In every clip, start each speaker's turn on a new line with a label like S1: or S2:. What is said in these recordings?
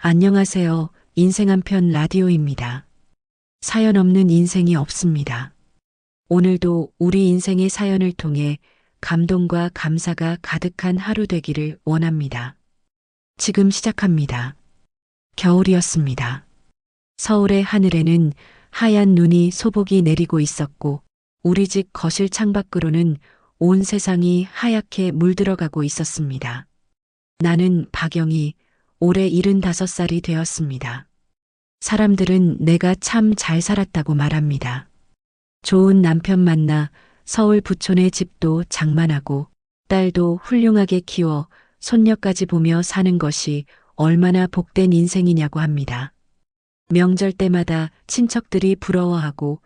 S1: 안녕하세요. 인생 한편 라디오입니다. 사연 없는 인생이 없습니다. 오늘도 우리 인생의 사연을 통해 감동과 감사가 가득한 하루 되기를 원합니다. 지금 시작합니다. 겨울이었습니다. 서울의 하늘에는 하얀 눈이 소복이 내리고 있었고 우리 집 거실 창밖으로는 온 세상이 하얗게 물들어가고 있었습니다. 나는 박영희, 올해 75살이 되었습니다. 사람들은 내가 참 잘 살았다고 말합니다. 좋은 남편 만나 서울 부촌의 집도 장만하고 딸도 훌륭하게 키워 손녀까지 보며 사는 것이 얼마나 복된 인생이냐고 합니다. 명절 때마다 친척들이 부러워하고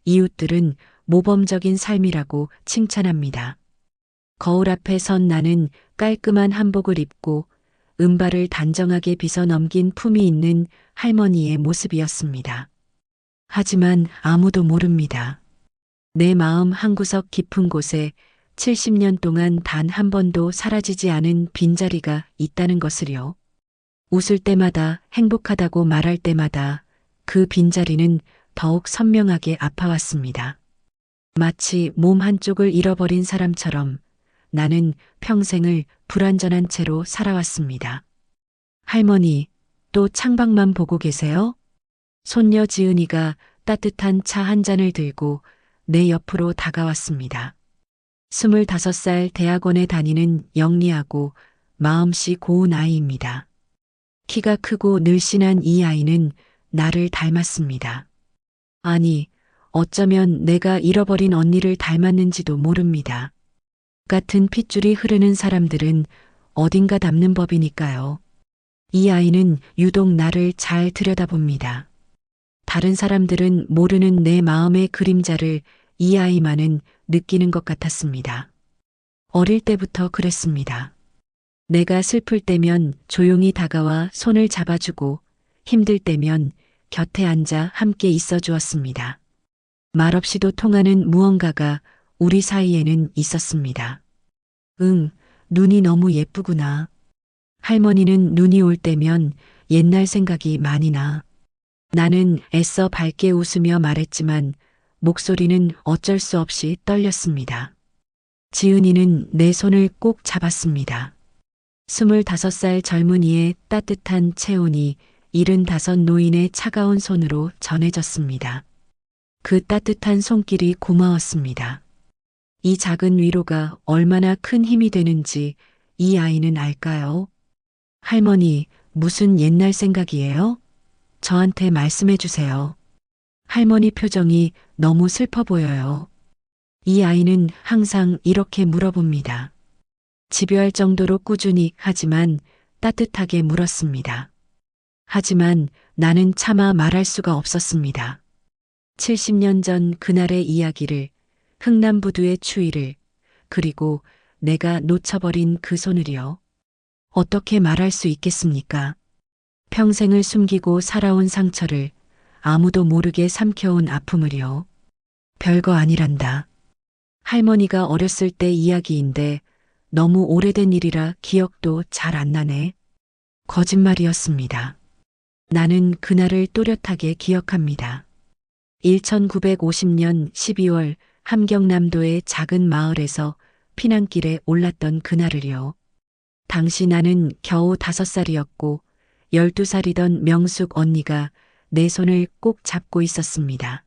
S1: 이웃들은 모범적인 삶이라고 칭찬합니다. 거울 앞에 선 나는 깔끔한 한복을 입고 은발을 단정하게 빗어 넘긴 품이 있는 할머니의 모습이었습니다. 하지만 아무도 모릅니다. 내 마음 한구석 깊은 곳에 70년 동안 단 한 번도 사라지지 않은 빈자리가 있다는 것을요. 웃을 때마다 행복하다고 말할 때마다 그 빈자리는 더욱 선명하게 아파왔습니다. 마치 몸 한쪽을 잃어버린 사람처럼 나는 평생을 불완전한 채로 살아왔습니다. 할머니, 또 창밖만 보고 계세요? 손녀 지은이가 따뜻한 차 한 잔을 들고 내 옆으로 다가왔습니다. 25살 대학원에 다니는 영리하고 마음씨 고운 아이입니다. 키가 크고 늘씬한 이 아이는 나를 닮았습니다. 아니, 어쩌면 내가 잃어버린 언니를 닮았는지도 모릅니다. 같은 핏줄이 흐르는 사람들은 어딘가 닮는 법이니까요. 이 아이는 유독 나를 잘 들여다봅니다. 다른 사람들은 모르는 내 마음의 그림자를 이 아이만은 느끼는 것 같았습니다. 어릴 때부터 그랬습니다. 내가 슬플 때면 조용히 다가와 손을 잡아주고 힘들 때면 곁에 앉아 함께 있어 주었습니다. 말없이도 통하는 무언가가 우리 사이에는 있었습니다. 응, 눈이 너무 예쁘구나. 할머니는 눈이 올 때면 옛날 생각이 많이 나. 나는 애써 밝게 웃으며 말했지만 목소리는 어쩔 수 없이 떨렸습니다. 지은이는 내 손을 꼭 잡았습니다. 25살 젊은이의 따뜻한 체온이 75 노인의 차가운 손으로 전해졌습니다. 그 따뜻한 손길이 고마웠습니다. 이 작은 위로가 얼마나 큰 힘이 되는지 이 아이는 알까요? 할머니, 무슨 옛날 생각이에요? 저한테 말씀해 주세요. 할머니 표정이 너무 슬퍼 보여요. 이 아이는 항상 이렇게 물어봅니다. 집요할 정도로 꾸준히 하지만 따뜻하게 물었습니다. 하지만 나는 차마 말할 수가 없었습니다. 70년 전 그날의 이야기를, 흥남부두의 추위를, 그리고 내가 놓쳐버린 그 손을요. 어떻게 말할 수 있겠습니까? 평생을 숨기고 살아온 상처를 아무도 모르게 삼켜온 아픔을요. 별거 아니란다. 할머니가 어렸을 때 이야기인데 너무 오래된 일이라 기억도 잘 안 나네. 거짓말이었습니다. 나는 그날을 또렷하게 기억합니다. 1950년 12월 함경남도의 작은 마을에서 피난길에 올랐던 그날을요. 당시 나는 겨우 5살이었고 12살이던 명숙 언니가 내 손을 꼭 잡고 있었습니다.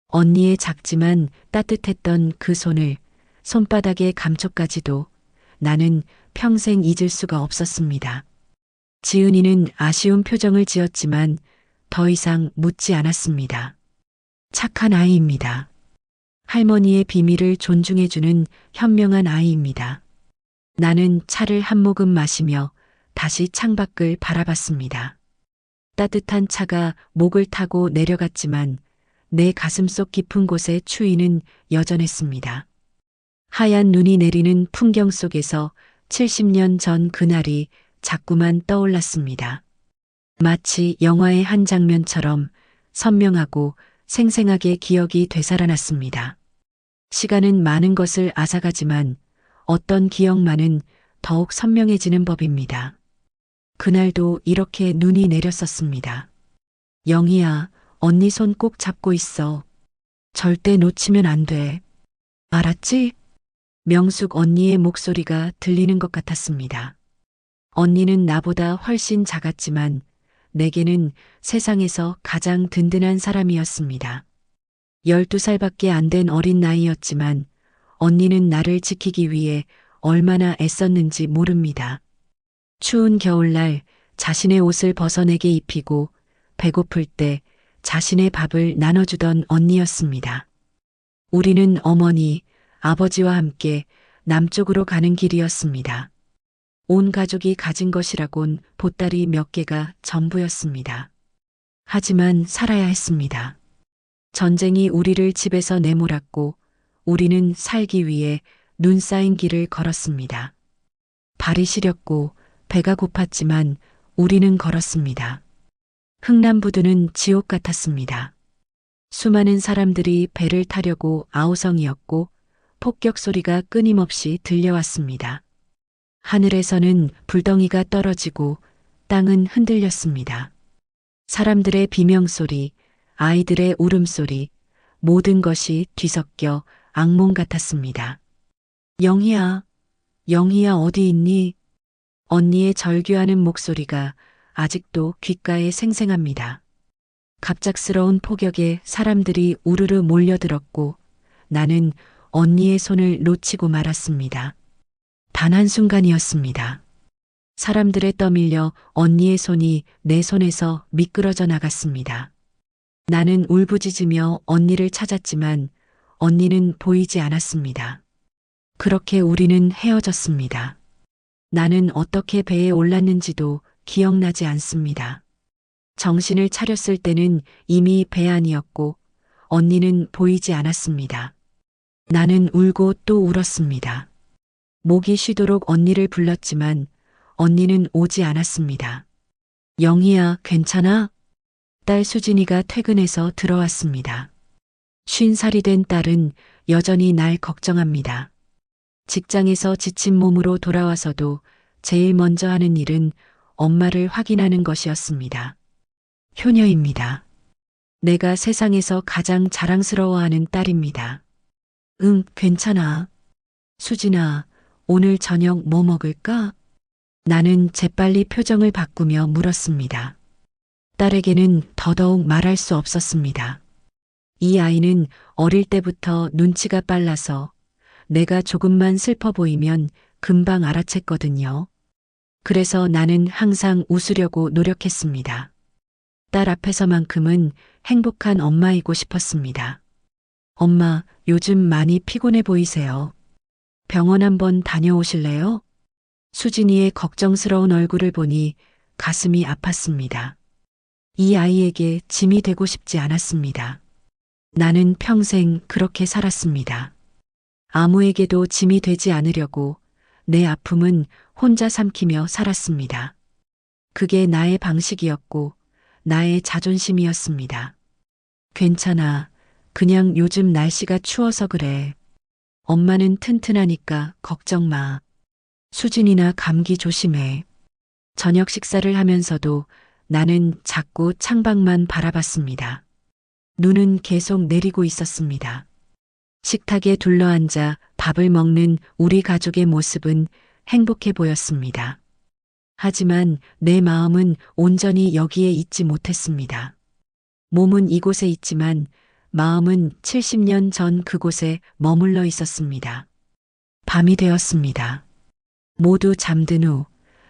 S1: 언니의 작지만 따뜻했던 그 손을 손바닥의 감촉까지도 나는 평생 잊을 수가 없었습니다. 지은이는 아쉬운 표정을 지었지만 더 이상 묻지 않았습니다. 착한 아이입니다. 할머니의 비밀을 존중해주는 현명한 아이입니다. 나는 차를 한 모금 마시며 다시 창밖을 바라봤습니다. 따뜻한 차가 목을 타고 내려갔지만 내 가슴속 깊은 곳의 추위는 여전했습니다. 하얀 눈이 내리는 풍경 속에서 70년 전 그날이 자꾸만 떠올랐습니다. 마치 영화의 한 장면처럼 선명하고 생생하게 기억이 되살아났습니다. 시간은 많은 것을 앗아가지만 어떤 기억만은 더욱 선명해지는 법입니다. 그날도 이렇게 눈이 내렸었습니다. 영희야, 언니 손 꼭 잡고 있어. 절대 놓치면 안 돼. 알았지? 명숙 언니의 목소리가 들리는 것 같았습니다. 언니는 나보다 훨씬 작았지만 내게는 세상에서 가장 든든한 사람이었습니다. 12살밖에 안 된 어린 나이였지만 언니는 나를 지키기 위해 얼마나 애썼는지 모릅니다. 추운 겨울날 자신의 옷을 벗어내게 입히고 배고플 때 자신의 밥을 나눠주던 언니였습니다. 우리는 어머니, 아버지와 함께 남쪽으로 가는 길이었습니다. 온 가족이 가진 것이라곤 보따리 몇 개가 전부였습니다. 하지만 살아야 했습니다. 전쟁이 우리를 집에서 내몰았고 우리는 살기 위해 눈 쌓인 길을 걸었습니다. 발이 시렸고 배가 고팠지만 우리는 걸었습니다. 흥남부두는 지옥 같았습니다. 수많은 사람들이 배를 타려고 아우성이었고 폭격 소리가 끊임없이 들려왔습니다. 하늘에서는 불덩이가 떨어지고 땅은 흔들렸습니다. 사람들의 비명소리, 아이들의 울음소리, 모든 것이 뒤섞여 악몽 같았습니다. 영희야, 영희야 어디 있니? 언니의 절규하는 목소리가 아직도 귓가에 생생합니다. 갑작스러운 폭격에 사람들이 우르르 몰려들었고 나는 언니의 손을 놓치고 말았습니다. 단 한순간이었습니다. 사람들에 떠밀려 언니의 손이 내 손에서 미끄러져 나갔습니다. 나는 울부짖으며 언니를 찾았지만 언니는 보이지 않았습니다. 그렇게 우리는 헤어졌습니다. 나는 어떻게 배에 올랐는지도 기억나지 않습니다. 정신을 차렸을 때는 이미 배 안이었고 언니는 보이지 않았습니다. 나는 울고 또 울었습니다. 목이 쉬도록 언니를 불렀지만 언니는 오지 않았습니다. 영희야, 괜찮아? 딸 수진이가 퇴근해서 들어왔습니다. 50살이 된 딸은 여전히 날 걱정합니다. 직장에서 지친 몸으로 돌아와서도 제일 먼저 하는 일은 엄마를 확인하는 것이었습니다. 효녀입니다. 내가 세상에서 가장 자랑스러워하는 딸입니다. 응, 괜찮아. 수진아, 오늘 저녁 뭐 먹을까? 나는 재빨리 표정을 바꾸며 물었습니다. 딸에게는 더더욱 말할 수 없었습니다. 이 아이는 어릴 때부터 눈치가 빨라서 내가 조금만 슬퍼 보이면 금방 알아챘거든요. 그래서 나는 항상 웃으려고 노력했습니다. 딸 앞에서만큼은 행복한 엄마이고 싶었습니다. 엄마, 요즘 많이 피곤해 보이세요. 병원 한번 다녀오실래요? 수진이의 걱정스러운 얼굴을 보니 가슴이 아팠습니다. 이 아이에게 짐이 되고 싶지 않았습니다. 나는 평생 그렇게 살았습니다. 아무에게도 짐이 되지 않으려고 내 아픔은 혼자 삼키며 살았습니다. 그게 나의 방식이었고 나의 자존심이었습니다. 괜찮아. 그냥 요즘 날씨가 추워서 그래. 엄마는 튼튼하니까 걱정 마. 수진이나 감기 조심해. 저녁 식사를 하면서도 나는 자꾸 창밖만 바라봤습니다. 눈은 계속 내리고 있었습니다. 식탁에 둘러앉아 밥을 먹는 우리 가족의 모습은 행복해 보였습니다. 하지만 내 마음은 온전히 여기에 있지 못했습니다. 몸은 이곳에 있지만 마음은 70년 전 그곳에 머물러 있었습니다. 밤이 되었습니다. 모두 잠든 후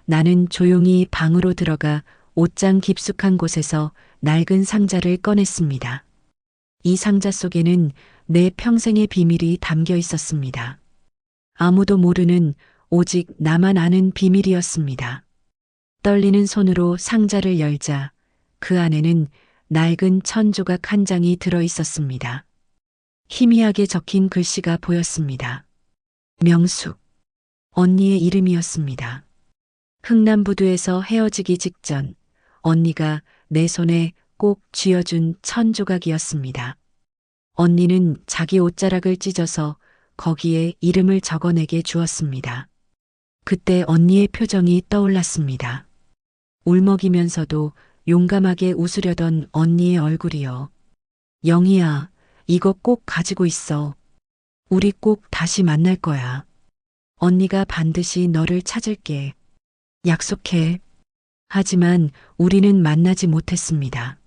S1: 나는 조용히 방으로 들어가 옷장 깊숙한 곳에서 낡은 상자를 꺼냈습니다. 이 상자 속에는 내 평생의 비밀이 담겨 있었습니다. 아무도 모르는 오직 나만 아는 비밀이었습니다. 떨리는 손으로 상자를 열자 그 안에는 낡은 천조각 한 장이 들어 있었습니다. 희미하게 적힌 글씨가 보였습니다. 명숙, 언니의 이름이었습니다. 흥남부두에서 헤어지기 직전 언니가 내 손에 꼭 쥐어준 천조각이었습니다. 언니는 자기 옷자락을 찢어서 거기에 이름을 적어내게 주었습니다. 그때 언니의 표정이 떠올랐습니다. 울먹이면서도 용감하게 웃으려던 언니의 얼굴이요. 영희야, 이거 꼭 가지고 있어. 우리 꼭 다시 만날 거야. 언니가 반드시 너를 찾을게. 약속해. 하지만 우리는 만나지 못했습니다.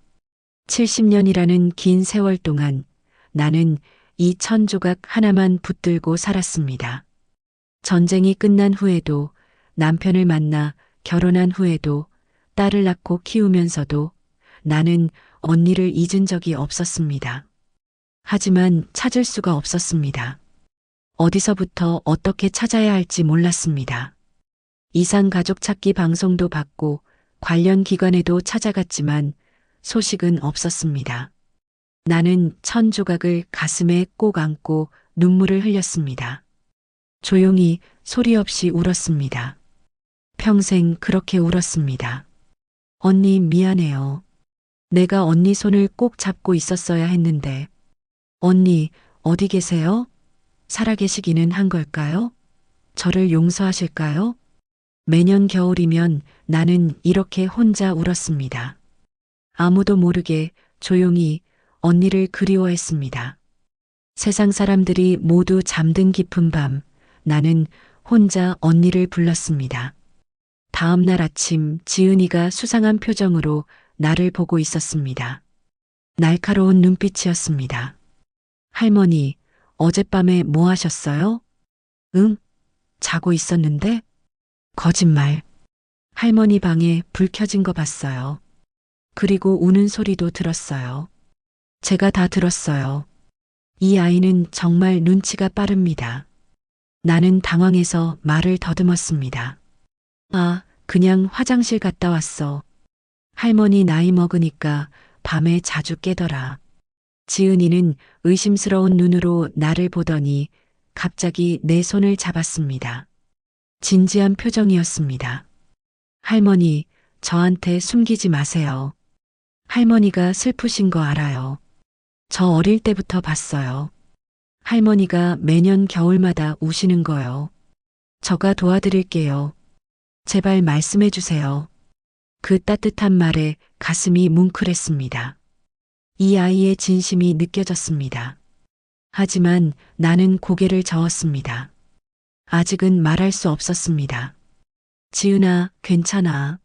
S1: 70년이라는 긴 세월 동안 나는 이 천조각 하나만 붙들고 살았습니다. 전쟁이 끝난 후에도, 남편을 만나 결혼한 후에도, 딸을 낳고 키우면서도 나는 언니를 잊은 적이 없었습니다. 하지만 찾을 수가 없었습니다. 어디서부터 어떻게 찾아야 할지 몰랐습니다. 이상 가족 찾기 방송도 받고 관련 기관에도 찾아갔지만 소식은 없었습니다. 나는 천조각을 가슴에 꼭 안고 눈물을 흘렸습니다. 조용히 소리 없이 울었습니다. 평생 그렇게 울었습니다. 언니 미안해요. 내가 언니 손을 꼭 잡고 있었어야 했는데. 언니 어디 계세요? 살아계시기는 한 걸까요? 저를 용서하실까요? 매년 겨울이면 나는 이렇게 혼자 울었습니다. 아무도 모르게 조용히 언니를 그리워했습니다. 세상 사람들이 모두 잠든 깊은 밤, 나는 혼자 언니를 불렀습니다. 다음 날 아침 지은이가 수상한 표정으로 나를 보고 있었습니다. 날카로운 눈빛이었습니다. 할머니, 어젯밤에 뭐 하셨어요? 응? 자고 있었는데? 거짓말. 할머니 방에 불 켜진 거 봤어요. 그리고 우는 소리도 들었어요. 제가 다 들었어요. 이 아이는 정말 눈치가 빠릅니다. 나는 당황해서 말을 더듬었습니다. 아, 그냥 화장실 갔다 왔어. 할머니 나이 먹으니까 밤에 자주 깨더라. 지은이는 의심스러운 눈으로 나를 보더니 갑자기 내 손을 잡았습니다. 진지한 표정이었습니다. 할머니, 저한테 숨기지 마세요. 할머니가 슬프신 거 알아요. 저 어릴 때부터 봤어요. 할머니가 매년 겨울마다 우시는 거요. 저가 도와드릴게요. 제발 말씀해 주세요. 그 따뜻한 말에 가슴이 뭉클했습니다. 이 아이의 진심이 느껴졌습니다. 하지만 나는 고개를 저었습니다. 아직은 말할 수 없었습니다. 지은아, 괜찮아.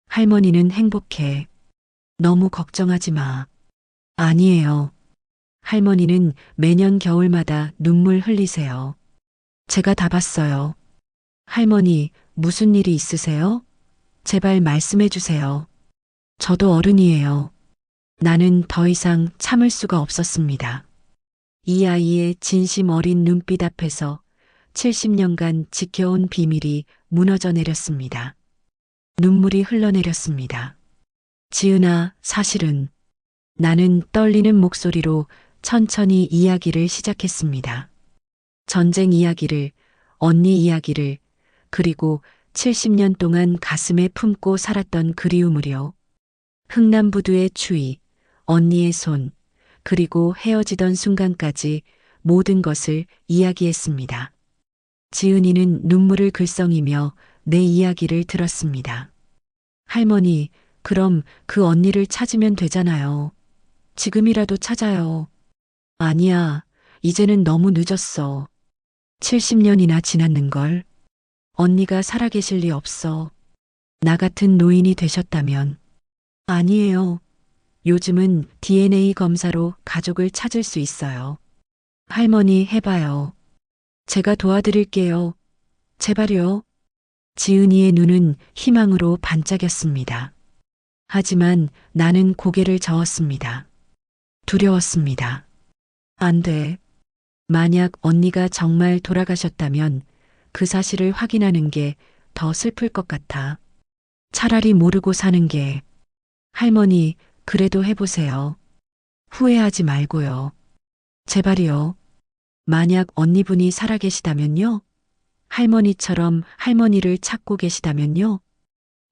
S1: 할머니는 행복해. 너무 걱정하지 마. 아니에요. 할머니는 매년 겨울마다 눈물 흘리세요. 제가 다 봤어요. 할머니, 무슨 일이 있으세요? 제발 말씀해 주세요. 저도 어른이에요. 나는 더 이상 참을 수가 없었습니다. 이 아이의 진심 어린 눈빛 앞에서 70년간 지켜온 비밀이 무너져 내렸습니다. 눈물이 흘러내렸습니다. 지은아, 사실은 나는 떨리는 목소리로 천천히 이야기를 시작했습니다. 전쟁 이야기를, 언니 이야기를, 그리고 70년 동안 가슴에 품고 살았던 그리움을요. 흥남부두의 추위, 언니의 손, 그리고 헤어지던 순간까지 모든 것을 이야기했습니다. 지은이는 눈물을 글썽이며 내 이야기를 들었습니다. 할머니, 그럼 그 언니를 찾으면 되잖아요. 지금이라도 찾아요. 아니야, 이제는 너무 늦었어. 70년이나 지났는걸. 언니가 살아계실 리 없어. 나 같은 노인이 되셨다면. 아니에요. 요즘은 DNA 검사로 가족을 찾을 수 있어요. 할머니 해봐요. 제가 도와드릴게요. 제발요. 지은이의 눈은 희망으로 반짝였습니다. 하지만 나는 고개를 저었습니다. 두려웠습니다. 안 돼. 만약 언니가 정말 돌아가셨다면 그 사실을 확인하는 게 더 슬플 것 같아. 차라리 모르고 사는 게. 할머니, 그래도 해보세요. 후회하지 말고요. 제발이요. 만약 언니분이 살아계시다면요? 할머니처럼 할머니를 찾고 계시다면요?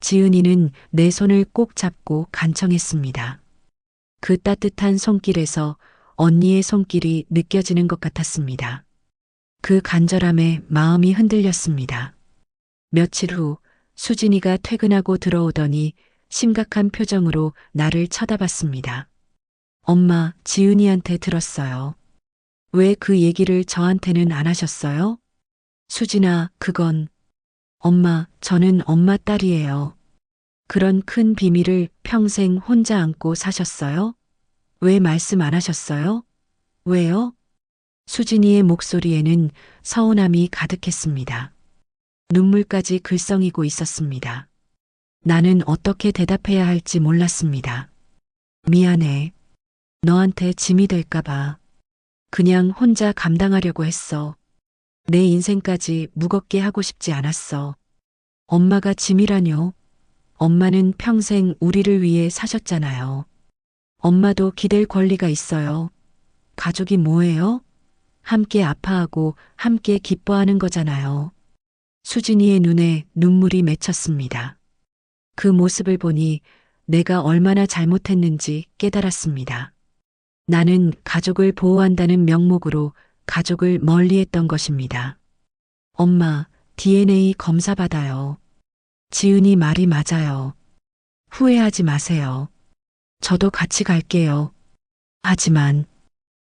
S1: 지은이는 내 손을 꼭 잡고 간청했습니다. 그 따뜻한 손길에서 언니의 손길이 느껴지는 것 같았습니다. 그 간절함에 마음이 흔들렸습니다. 며칠 후 수진이가 퇴근하고 들어오더니 심각한 표정으로 나를 쳐다봤습니다. 엄마, 지은이한테 들었어요. 왜 그 얘기를 저한테는 안 하셨어요? 수진아, 그건. 엄마, 저는 엄마 딸이에요. 그런 큰 비밀을 평생 혼자 안고 사셨어요? 왜 말씀 안 하셨어요? 왜요? 수진이의 목소리에는 서운함이 가득했습니다. 눈물까지 글썽이고 있었습니다. 나는 어떻게 대답해야 할지 몰랐습니다. 미안해. 너한테 짐이 될까봐. 그냥 혼자 감당하려고 했어. 내 인생까지 무겁게 하고 싶지 않았어. 엄마가 짐이라뇨. 엄마는 평생 우리를 위해 사셨잖아요. 엄마도 기댈 권리가 있어요. 가족이 뭐예요? 함께 아파하고 함께 기뻐하는 거잖아요. 수진이의 눈에 눈물이 맺혔습니다. 그 모습을 보니 내가 얼마나 잘못했는지 깨달았습니다. 나는 가족을 보호한다는 명목으로 가족을 멀리했던 것입니다. 엄마, DNA 검사 받아요. 지은이 말이 맞아요. 후회하지 마세요. 저도 같이 갈게요. 하지만,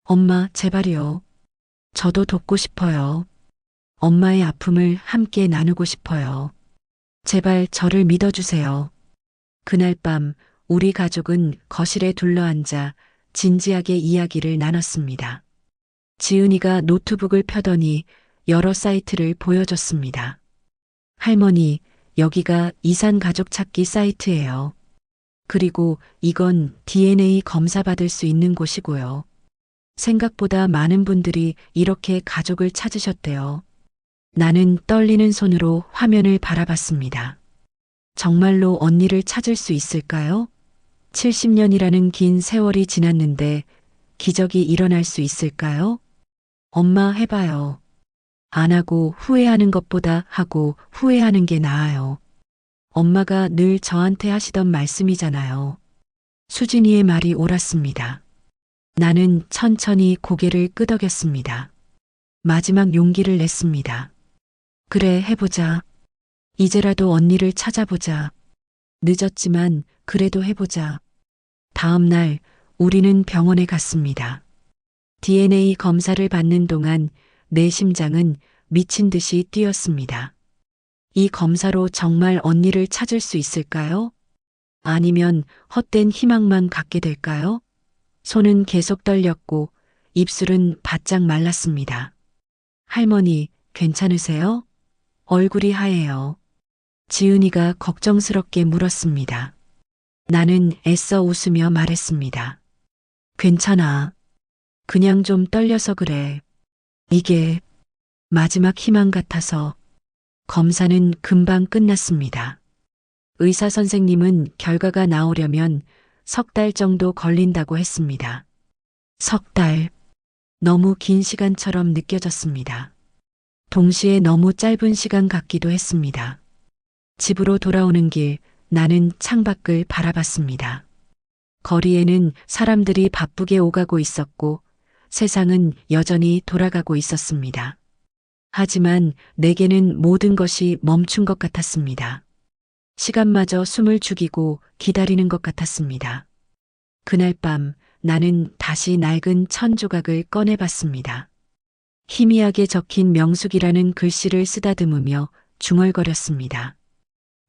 S1: 엄마, 제발요. 저도 돕고 싶어요. 엄마의 아픔을 함께 나누고 싶어요. 제발 저를 믿어주세요. 그날 밤 우리 가족은 거실에 둘러앉아 진지하게 이야기를 나눴습니다. 지은이가 노트북을 펴더니 여러 사이트를 보여줬습니다. 할머니, 여기가 이산 가족 찾기 사이트예요. 그리고 이건 DNA 검사 받을 수 있는 곳이고요. 생각보다 많은 분들이 이렇게 가족을 찾으셨대요. 나는 떨리는 손으로 화면을 바라봤습니다. 정말로 언니를 찾을 수 있을까요? 70년이라는 긴 세월이 지났는데 기적이 일어날 수 있을까요? 엄마 해봐요. 안 하고 후회하는 것보다 하고 후회하는 게 나아요. 엄마가 늘 저한테 하시던 말씀이잖아요. 수진이의 말이 옳았습니다. 나는 천천히 고개를 끄덕였습니다. 마지막 용기를 냈습니다. 그래, 해보자. 이제라도 언니를 찾아보자. 늦었지만 그래도 해보자. 다음 날 우리는 병원에 갔습니다. DNA 검사를 받는 동안 내 심장은 미친 듯이 뛰었습니다. 이 검사로 정말 언니를 찾을 수 있을까요? 아니면 헛된 희망만 갖게 될까요? 손은 계속 떨렸고 입술은 바짝 말랐습니다. 할머니, 괜찮으세요? 얼굴이 하얘요. 지은이가 걱정스럽게 물었습니다. 나는 애써 웃으며 말했습니다. 괜찮아. 그냥 좀 떨려서 그래. 이게 마지막 희망 같아서. 검사는 금방 끝났습니다. 의사 선생님은 결과가 나오려면 3달 정도 걸린다고 했습니다. 3달. 너무 긴 시간처럼 느껴졌습니다. 동시에 너무 짧은 시간 같기도 했습니다. 집으로 돌아오는 길 나는 창밖을 바라봤습니다. 거리에는 사람들이 바쁘게 오가고 있었고 세상은 여전히 돌아가고 있었습니다. 하지만 내게는 모든 것이 멈춘 것 같았습니다. 시간마저 숨을 죽이고 기다리는 것 같았습니다. 그날 밤 나는 다시 낡은 천 조각을 꺼내봤습니다. 희미하게 적힌 명숙이라는 글씨를 쓰다듬으며 중얼거렸습니다.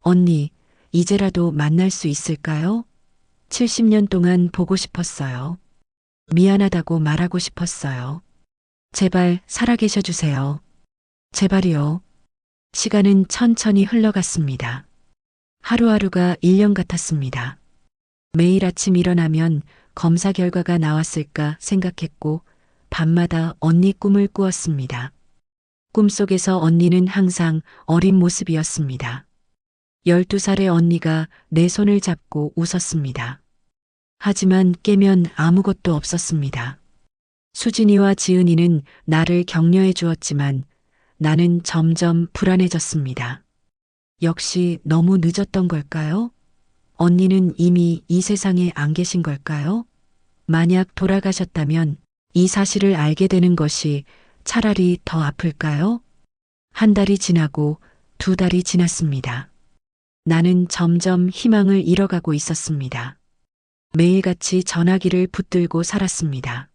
S1: 언니, 이제라도 만날 수 있을까요? 70년 동안 보고 싶었어요. 미안하다고 말하고 싶었어요. 제발 살아계셔 주세요. 제발이요. 시간은 천천히 흘러갔습니다. 하루하루가 1년 같았습니다. 매일 아침 일어나면 검사 결과가 나왔을까 생각했고 밤마다 언니 꿈을 꾸었습니다. 꿈속에서 언니는 항상 어린 모습이었습니다. 12살의 언니가 내 손을 잡고 웃었습니다. 하지만 깨면 아무것도 없었습니다. 수진이와 지은이는 나를 격려해 주었지만 나는 점점 불안해졌습니다. 역시 너무 늦었던 걸까요? 언니는 이미 이 세상에 안 계신 걸까요? 만약 돌아가셨다면 이 사실을 알게 되는 것이 차라리 더 아플까요? 한 달이 지나고 2달이 지났습니다. 나는 점점 희망을 잃어가고 있었습니다. 매일같이 전화기를 붙들고 살았습니다.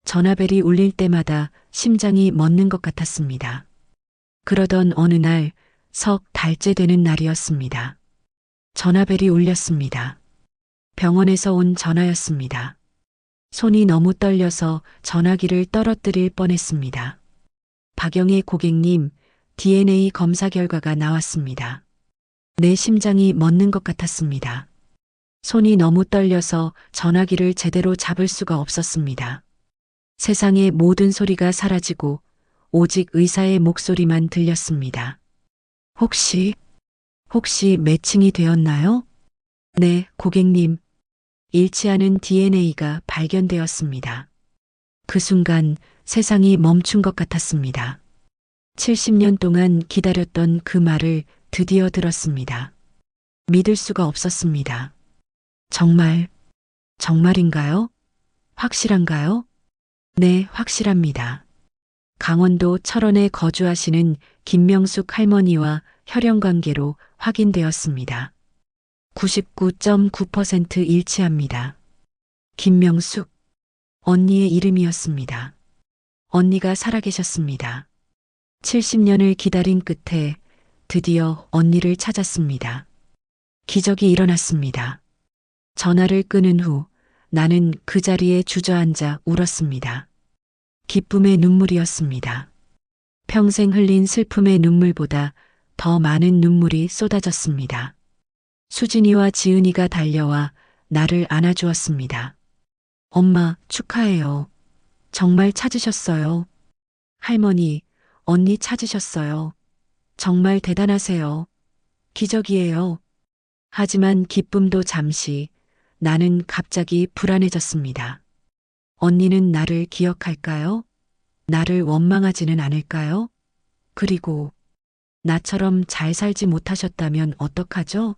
S1: 전화벨이 울릴 때마다 심장이 멎는 것 같았습니다. 그러던 어느 날 석 달째 되는 날이었습니다. 전화벨이 울렸습니다. 병원에서 온 전화였습니다. 손이 너무 떨려서 전화기를 떨어뜨릴 뻔했습니다. 박영애 고객님, DNA 검사 결과가 나왔습니다. 내 심장이 멎는 것 같았습니다. 손이 너무 떨려서 전화기를 제대로 잡을 수가 없었습니다. 세상의 모든 소리가 사라지고 오직 의사의 목소리만 들렸습니다. 혹시 매칭이 되었나요? 네, 고객님. 일치하는 DNA가 발견되었습니다. 그 순간 세상이 멈춘 것 같았습니다. 70년 동안 기다렸던 그 말을 드디어 들었습니다. 믿을 수가 없었습니다. 정말인가요? 확실한가요? 네, 확실합니다. 강원도 철원에 거주하시는 김명숙 할머니와 혈연 관계로 확인되었습니다. 99.9% 일치합니다. 김명숙, 언니의 이름이었습니다. 언니가 살아계셨습니다. 70년을 기다린 끝에 드디어 언니를 찾았습니다. 기적이 일어났습니다. 전화를 끊은 후 나는 그 자리에 주저앉아 울었습니다. 기쁨의 눈물이었습니다. 평생 흘린 슬픔의 눈물보다 더 많은 눈물이 쏟아졌습니다. 수진이와 지은이가 달려와 나를 안아주었습니다. 엄마, 축하해요. 정말 찾으셨어요. 할머니, 언니 찾으셨어요. 정말 대단하세요. 기적이에요. 하지만 기쁨도 잠시, 나는 갑자기 불안해졌습니다. 언니는 나를 기억할까요? 나를 원망하지는 않을까요? 그리고 나처럼 잘 살지 못하셨다면 어떡하죠?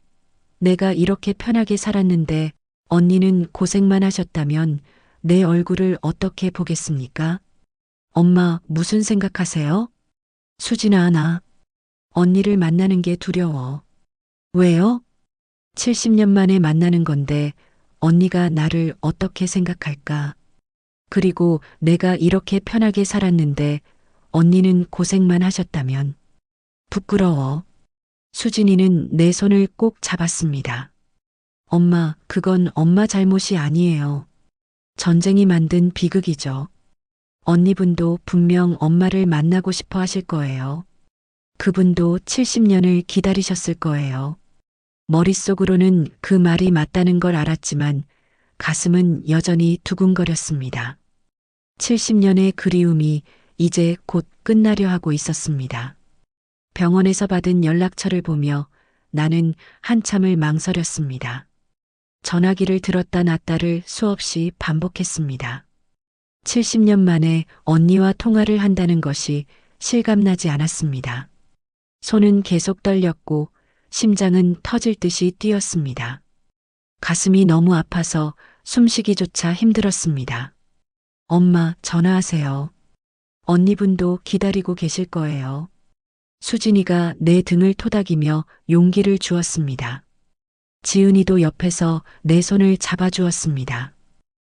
S1: 내가 이렇게 편하게 살았는데 언니는 고생만 하셨다면 내 얼굴을 어떻게 보겠습니까? 엄마, 무슨 생각하세요? 수진아, 나 언니를 만나는 게 두려워. 왜요? 70년 만에 만나는 건데 언니가 나를 어떻게 생각할까? 그리고 내가 이렇게 편하게 살았는데 언니는 고생만 하셨다면 부끄러워. 수진이는 내 손을 꼭 잡았습니다. 엄마, 그건 엄마 잘못이 아니에요. 전쟁이 만든 비극이죠. 언니분도 분명 엄마를 만나고 싶어 하실 거예요. 그분도 70년을 기다리셨을 거예요. 머릿속으로는 그 말이 맞다는 걸 알았지만 가슴은 여전히 두근거렸습니다. 70년의 그리움이 이제 곧 끝나려 하고 있었습니다. 병원에서 받은 연락처를 보며 나는 한참을 망설였습니다. 전화기를 들었다 놨다를 수없이 반복했습니다. 70년 만에 언니와 통화를 한다는 것이 실감나지 않았습니다. 손은 계속 떨렸고 심장은 터질 듯이 뛰었습니다. 가슴이 너무 아파서 숨쉬기조차 힘들었습니다. 엄마, 전화하세요. 언니분도 기다리고 계실 거예요. 수진이가 내 등을 토닥이며 용기를 주었습니다. 지은이도 옆에서 내 손을 잡아주었습니다.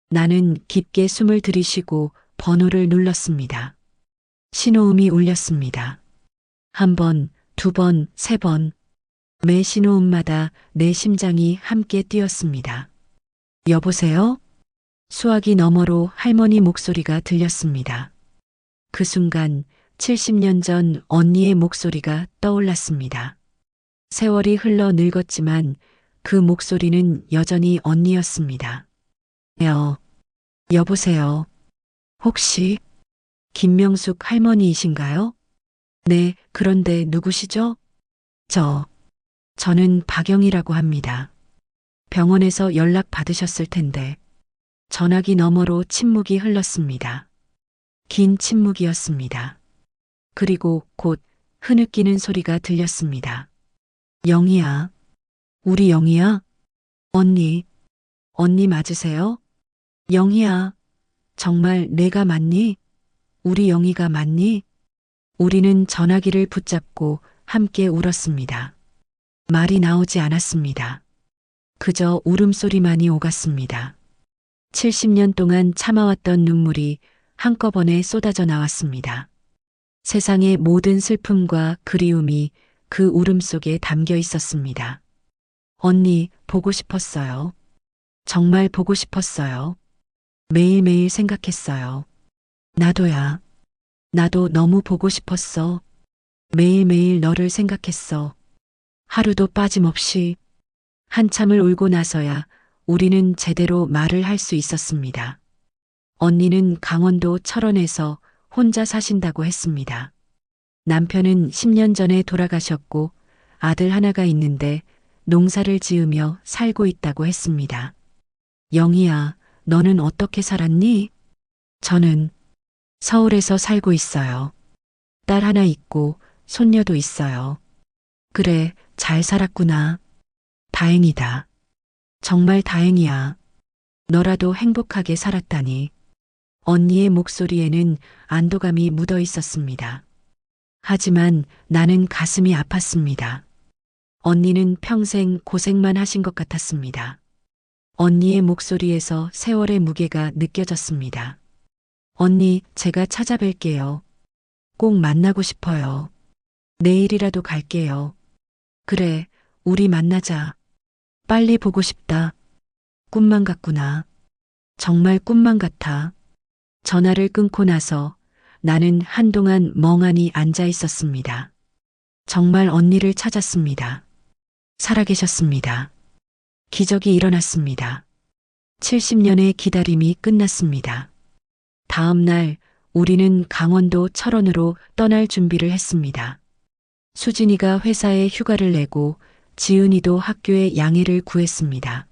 S1: 나는 깊게 숨을 들이쉬고 번호를 눌렀습니다. 신호음이 울렸습니다. 한 번, 두 번, 세 번. 매 신호음마다 내 심장이 함께 뛰었습니다. 여보세요? 수화기 너머로 할머니 목소리가 들렸습니다. 그 순간 70년 전 언니의 목소리가 떠올랐습니다. 세월이 흘러 늙었지만 그 목소리는 여전히 언니였습니다. 여보세요. 혹시 김명숙 할머니이신가요? 네, 그런데 누구시죠? 저는 박영이라고 합니다. 병원에서 연락 받으셨을 텐데. 전화기 너머로 침묵이 흘렀습니다. 긴 침묵이었습니다. 그리고 곧 흐느끼는 소리가 들렸습니다. 영희야. 우리 영희야? 언니 맞으세요? 영희야. 정말 내가 맞니? 우리 영희가 맞니? 우리는 전화기를 붙잡고 함께 울었습니다. 말이 나오지 않았습니다. 그저 울음소리만이 오갔습니다. 70년 동안 참아왔던 눈물이 한꺼번에 쏟아져 나왔습니다. 세상의 모든 슬픔과 그리움이 그 울음 속에 담겨 있었습니다. 언니, 보고 싶었어요. 정말 보고 싶었어요. 매일매일 생각했어요. 나도야. 나도 너무 보고 싶었어. 매일매일 너를 생각했어. 하루도 빠짐없이. 한참을 울고 나서야 우리는 제대로 말을 할 수 있었습니다. 언니는 강원도 철원에서 혼자 사신다고 했습니다. 남편은 10년 전에 돌아가셨고 아들 하나가 있는데 농사를 지으며 살고 있다고 했습니다. 영희야, 너는 어떻게 살았니? 저는 서울에서 살고 있어요. 딸 하나 있고 손녀도 있어요. 그래, 잘 살았구나. 다행이다. 정말 다행이야. 너라도 행복하게 살았다니. 언니의 목소리에는 안도감이 묻어 있었습니다. 하지만 나는 가슴이 아팠습니다. 언니는 평생 고생만 하신 것 같았습니다. 언니의 목소리에서 세월의 무게가 느껴졌습니다. 언니, 제가 찾아뵐게요. 꼭 만나고 싶어요. 내일이라도 갈게요. 그래, 우리 만나자. 빨리 보고 싶다. 꿈만 같구나. 정말 꿈만 같아. 전화를 끊고 나서 나는 한동안 멍하니 앉아 있었습니다. 정말 언니를 찾았습니다. 살아계셨습니다. 기적이 일어났습니다. 70년의 기다림이 끝났습니다. 다음 날 우리는 강원도 철원으로 떠날 준비를 했습니다. 수진이가 회사에 휴가를 내고 지은이도 학교에 양해를 구했습니다.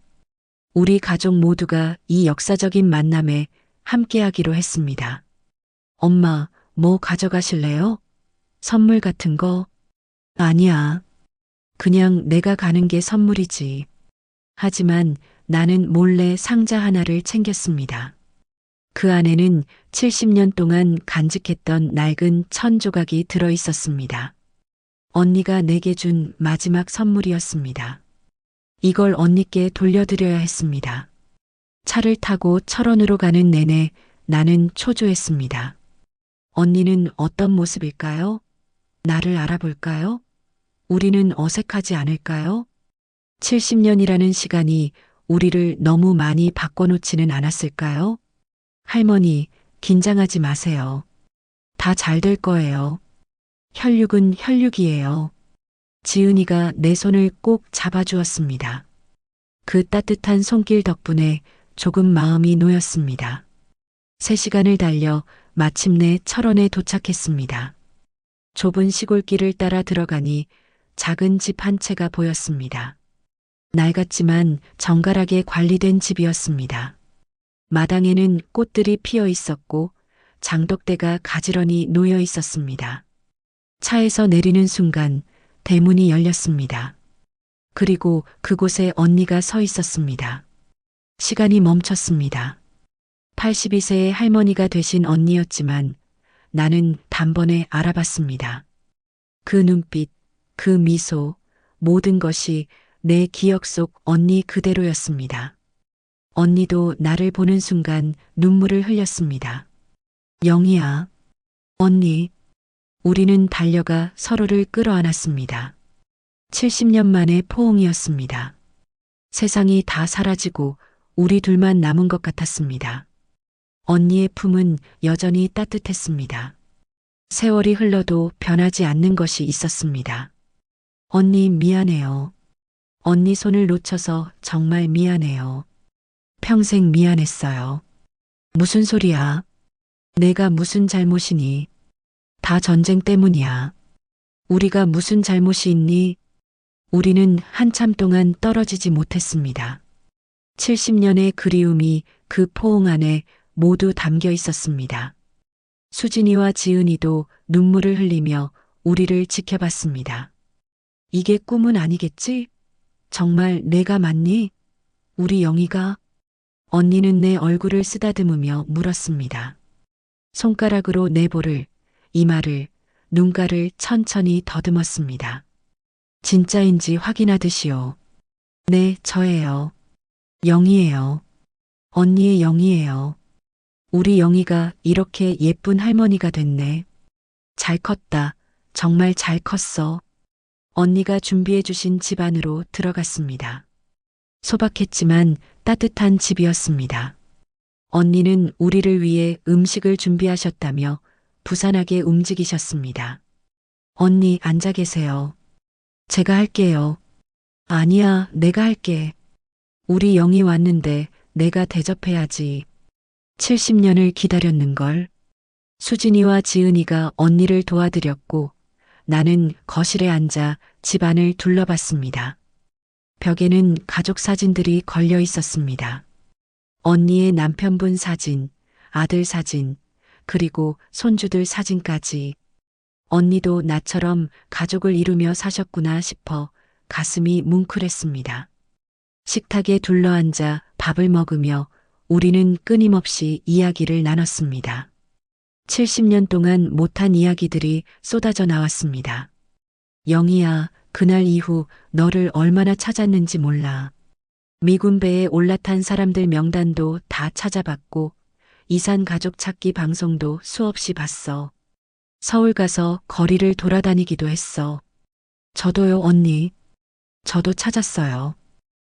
S1: 우리 가족 모두가 이 역사적인 만남에 함께하기로 했습니다. 엄마, 뭐 가져가실래요? 선물 같은 거? 아니야. 그냥 내가 가는 게 선물이지. 하지만 나는 몰래 상자 하나를 챙겼습니다. 그 안에는 70년 동안 간직했던 낡은 천 조각이 들어 있었습니다. 언니가 내게 준 마지막 선물이었습니다. 이걸 언니께 돌려드려야 했습니다. 차를 타고 철원으로 가는 내내 나는 초조했습니다. 언니는 어떤 모습일까요? 나를 알아볼까요? 우리는 어색하지 않을까요? 70년이라는 시간이 우리를 너무 많이 바꿔놓지는 않았을까요? 할머니, 긴장하지 마세요. 다 잘 될 거예요. 혈육은 혈육이에요. 지은이가 내 손을 꼭 잡아주었습니다. 그 따뜻한 손길 덕분에 조금 마음이 놓였습니다. 3시간을 달려 마침내 철원에 도착했습니다. 좁은 시골길을 따라 들어가니 작은 집 한 채가 보였습니다. 낡았지만 정갈하게 관리된 집이었습니다. 마당에는 꽃들이 피어 있었고 장독대가 가지런히 놓여 있었습니다. 차에서 내리는 순간 대문이 열렸습니다. 그리고 그곳에 언니가 서 있었습니다. 시간이 멈췄습니다. 82세의 할머니가 되신 언니였지만 나는 단번에 알아봤습니다. 그 눈빛, 그 미소, 모든 것이 내 기억 속 언니 그대로였습니다. 언니도 나를 보는 순간 눈물을 흘렸습니다. 영희야, 언니, 우리는 달려가 서로를 끌어안았습니다. 70년 만의 포옹이었습니다. 세상이 다 사라지고 우리 둘만 남은 것 같았습니다. 언니의 품은 여전히 따뜻했습니다. 세월이 흘러도 변하지 않는 것이 있었습니다. 언니 미안해요. 언니 손을 놓쳐서 정말 미안해요. 평생 미안했어요. 무슨 소리야? 내가 무슨 잘못이니? 다 전쟁 때문이야. 우리가 무슨 잘못이 있니? 우리는 한참 동안 떨어지지 못했습니다. 70년의 그리움이 그 포옹 안에 모두 담겨 있었습니다. 수진이와 지은이도 눈물을 흘리며 우리를 지켜봤습니다. 이게 꿈은 아니겠지? 정말 내가 맞니? 우리 영희가? 언니는 내 얼굴을 쓰다듬으며 물었습니다. 손가락으로 내 볼을, 이마를, 눈가를 천천히 더듬었습니다. 진짜인지 확인하듯이요. 네, 저예요. 영희예요. 언니의 영희예요. 우리 영희가 이렇게 예쁜 할머니가 됐네. 잘 컸다. 정말 잘 컸어. 언니가 준비해 주신 집 안으로 들어갔습니다. 소박했지만 따뜻한 집이었습니다. 언니는 우리를 위해 음식을 준비하셨다며 부산하게 움직이셨습니다. 언니 앉아 계세요. 제가 할게요. 아니야, 내가 할게. 우리 영희 왔는데 내가 대접해야지. 70년을 기다렸는걸. 수진이와 지은이가 언니를 도와드렸고 나는 거실에 앉아 집안을 둘러봤습니다. 벽에는 가족 사진들이 걸려 있었습니다. 언니의 남편분 사진, 아들 사진, 그리고 손주들 사진까지. 언니도 나처럼 가족을 이루며 사셨구나 싶어 가슴이 뭉클했습니다. 식탁에 둘러앉아 밥을 먹으며 우리는 끊임없이 이야기를 나눴습니다. 70년 동안 못한 이야기들이 쏟아져 나왔습니다. 영희야, 그날 이후 너를 얼마나 찾았는지 몰라. 미군 배에 올라탄 사람들 명단도 다 찾아봤고 이산 가족 찾기 방송도 수없이 봤어. 서울 가서 거리를 돌아다니기도 했어. 저도요, 언니. 저도 찾았어요.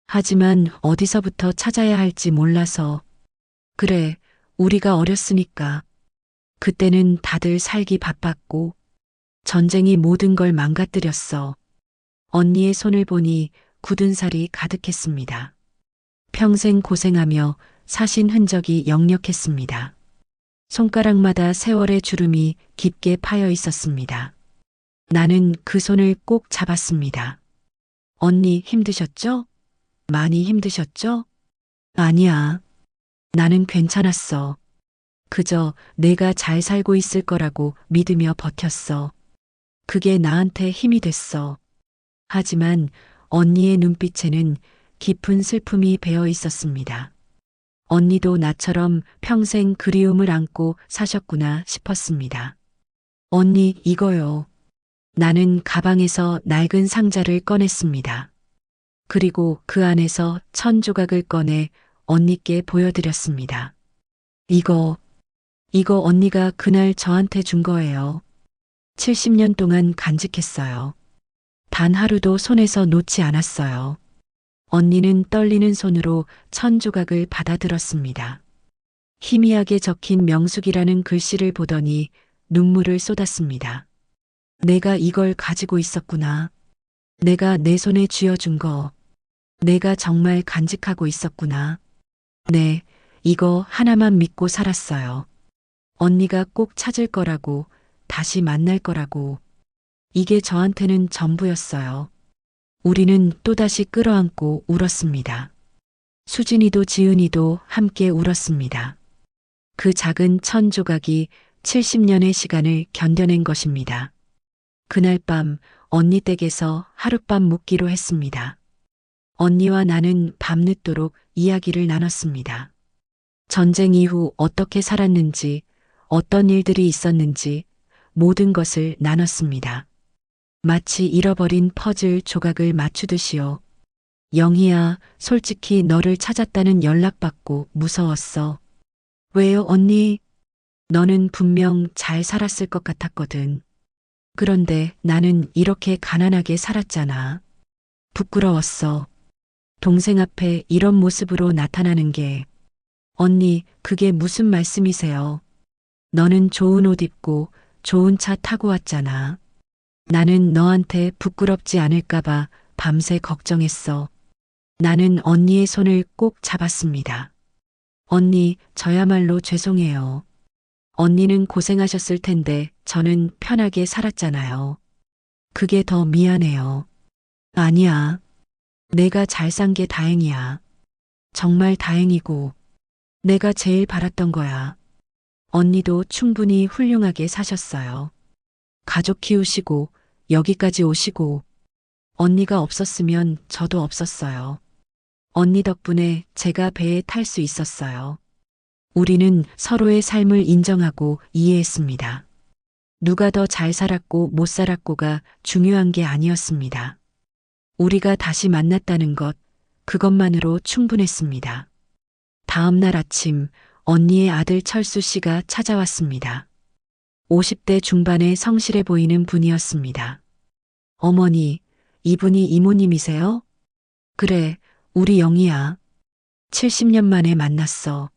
S1: 하지만 어디서부터 찾아야 할지 몰라서. 그래, 우리가 어렸으니까. 그때는 다들 살기 바빴고 전쟁이 모든 걸 망가뜨렸어. 언니의 손을 보니 굳은 살이 가득했습니다. 평생 고생하며 사신 흔적이 역력했습니다. 손가락마다 세월의 주름이 깊게 파여 있었습니다. 나는 그 손을 꼭 잡았습니다. 언니 힘드셨죠? 많이 힘드셨죠? 아니야. 나는 괜찮았어. 그저 내가 잘 살고 있을 거라고 믿으며 버텼어. 그게 나한테 힘이 됐어. 하지만 언니의 눈빛에는 깊은 슬픔이 배어 있었습니다. 언니도 나처럼 평생 그리움을 안고 사셨구나 싶었습니다. 언니, 이거요. 나는 가방에서 낡은 상자를 꺼냈습니다. 그리고 그 안에서 1000조각을 꺼내 언니께 보여드렸습니다. 이거 언니가 그날 저한테 준 거예요. 70년 동안 간직했어요. 단 하루도 손에서 놓지 않았어요. 언니는 떨리는 손으로 1000조각을 받아들었습니다. 희미하게 적힌 명숙이라는 글씨를 보더니 눈물을 쏟았습니다. 내가 이걸 가지고 있었구나. 내가 내 손에 쥐어준 거. 내가 정말 간직하고 있었구나. 네, 이거 하나만 믿고 살았어요. 언니가 꼭 찾을 거라고, 다시 만날 거라고. 이게 저한테는 전부였어요. 우리는 또다시 끌어안고 울었습니다. 수진이도 지은이도 함께 울었습니다. 그 작은 1000조각이 70년의 시간을 견뎌낸 것입니다. 그날 밤 언니 댁에서 하룻밤 묵기로 했습니다. 언니와 나는 밤늦도록 이야기를 나눴습니다. 전쟁 이후 어떻게 살았는지, 어떤 일들이 있었는지 모든 것을 나눴습니다. 마치 잃어버린 퍼즐 조각을 맞추듯이요. 영희야, 솔직히 너를 찾았다는 연락받고 무서웠어. 왜요, 언니? 너는 분명 잘 살았을 것 같았거든. 그런데 나는 이렇게 가난하게 살았잖아. 부끄러웠어. 동생 앞에 이런 모습으로 나타나는 게. 언니, 그게 무슨 말씀이세요? 너는 좋은 옷 입고 좋은 차 타고 왔잖아. 나는 너한테 부끄럽지 않을까봐 밤새 걱정했어. 나는 언니의 손을 꼭 잡았습니다. 언니, 저야말로 죄송해요. 언니는 고생하셨을 텐데 저는 편하게 살았잖아요. 그게 더 미안해요. 아니야. 내가 잘 산 게 다행이야. 정말 다행이고 내가 제일 바랐던 거야. 언니도 충분히 훌륭하게 사셨어요. 가족 키우시고 여기까지 오시고 언니가 없었으면 저도 없었어요. 언니 덕분에 제가 배에 탈 수 있었어요. 우리는 서로의 삶을 인정하고 이해했습니다. 누가 더 잘 살았고 못 살았고가 중요한 게 아니었습니다. 우리가 다시 만났다는 것, 그것만으로 충분했습니다. 다음 날 아침, 언니의 아들 철수 씨가 찾아왔습니다. 50대 중반의 성실해 보이는 분이었습니다. 어머니, 이분이 이모님이세요? 그래, 우리 영희야. 70년 만에 만났어.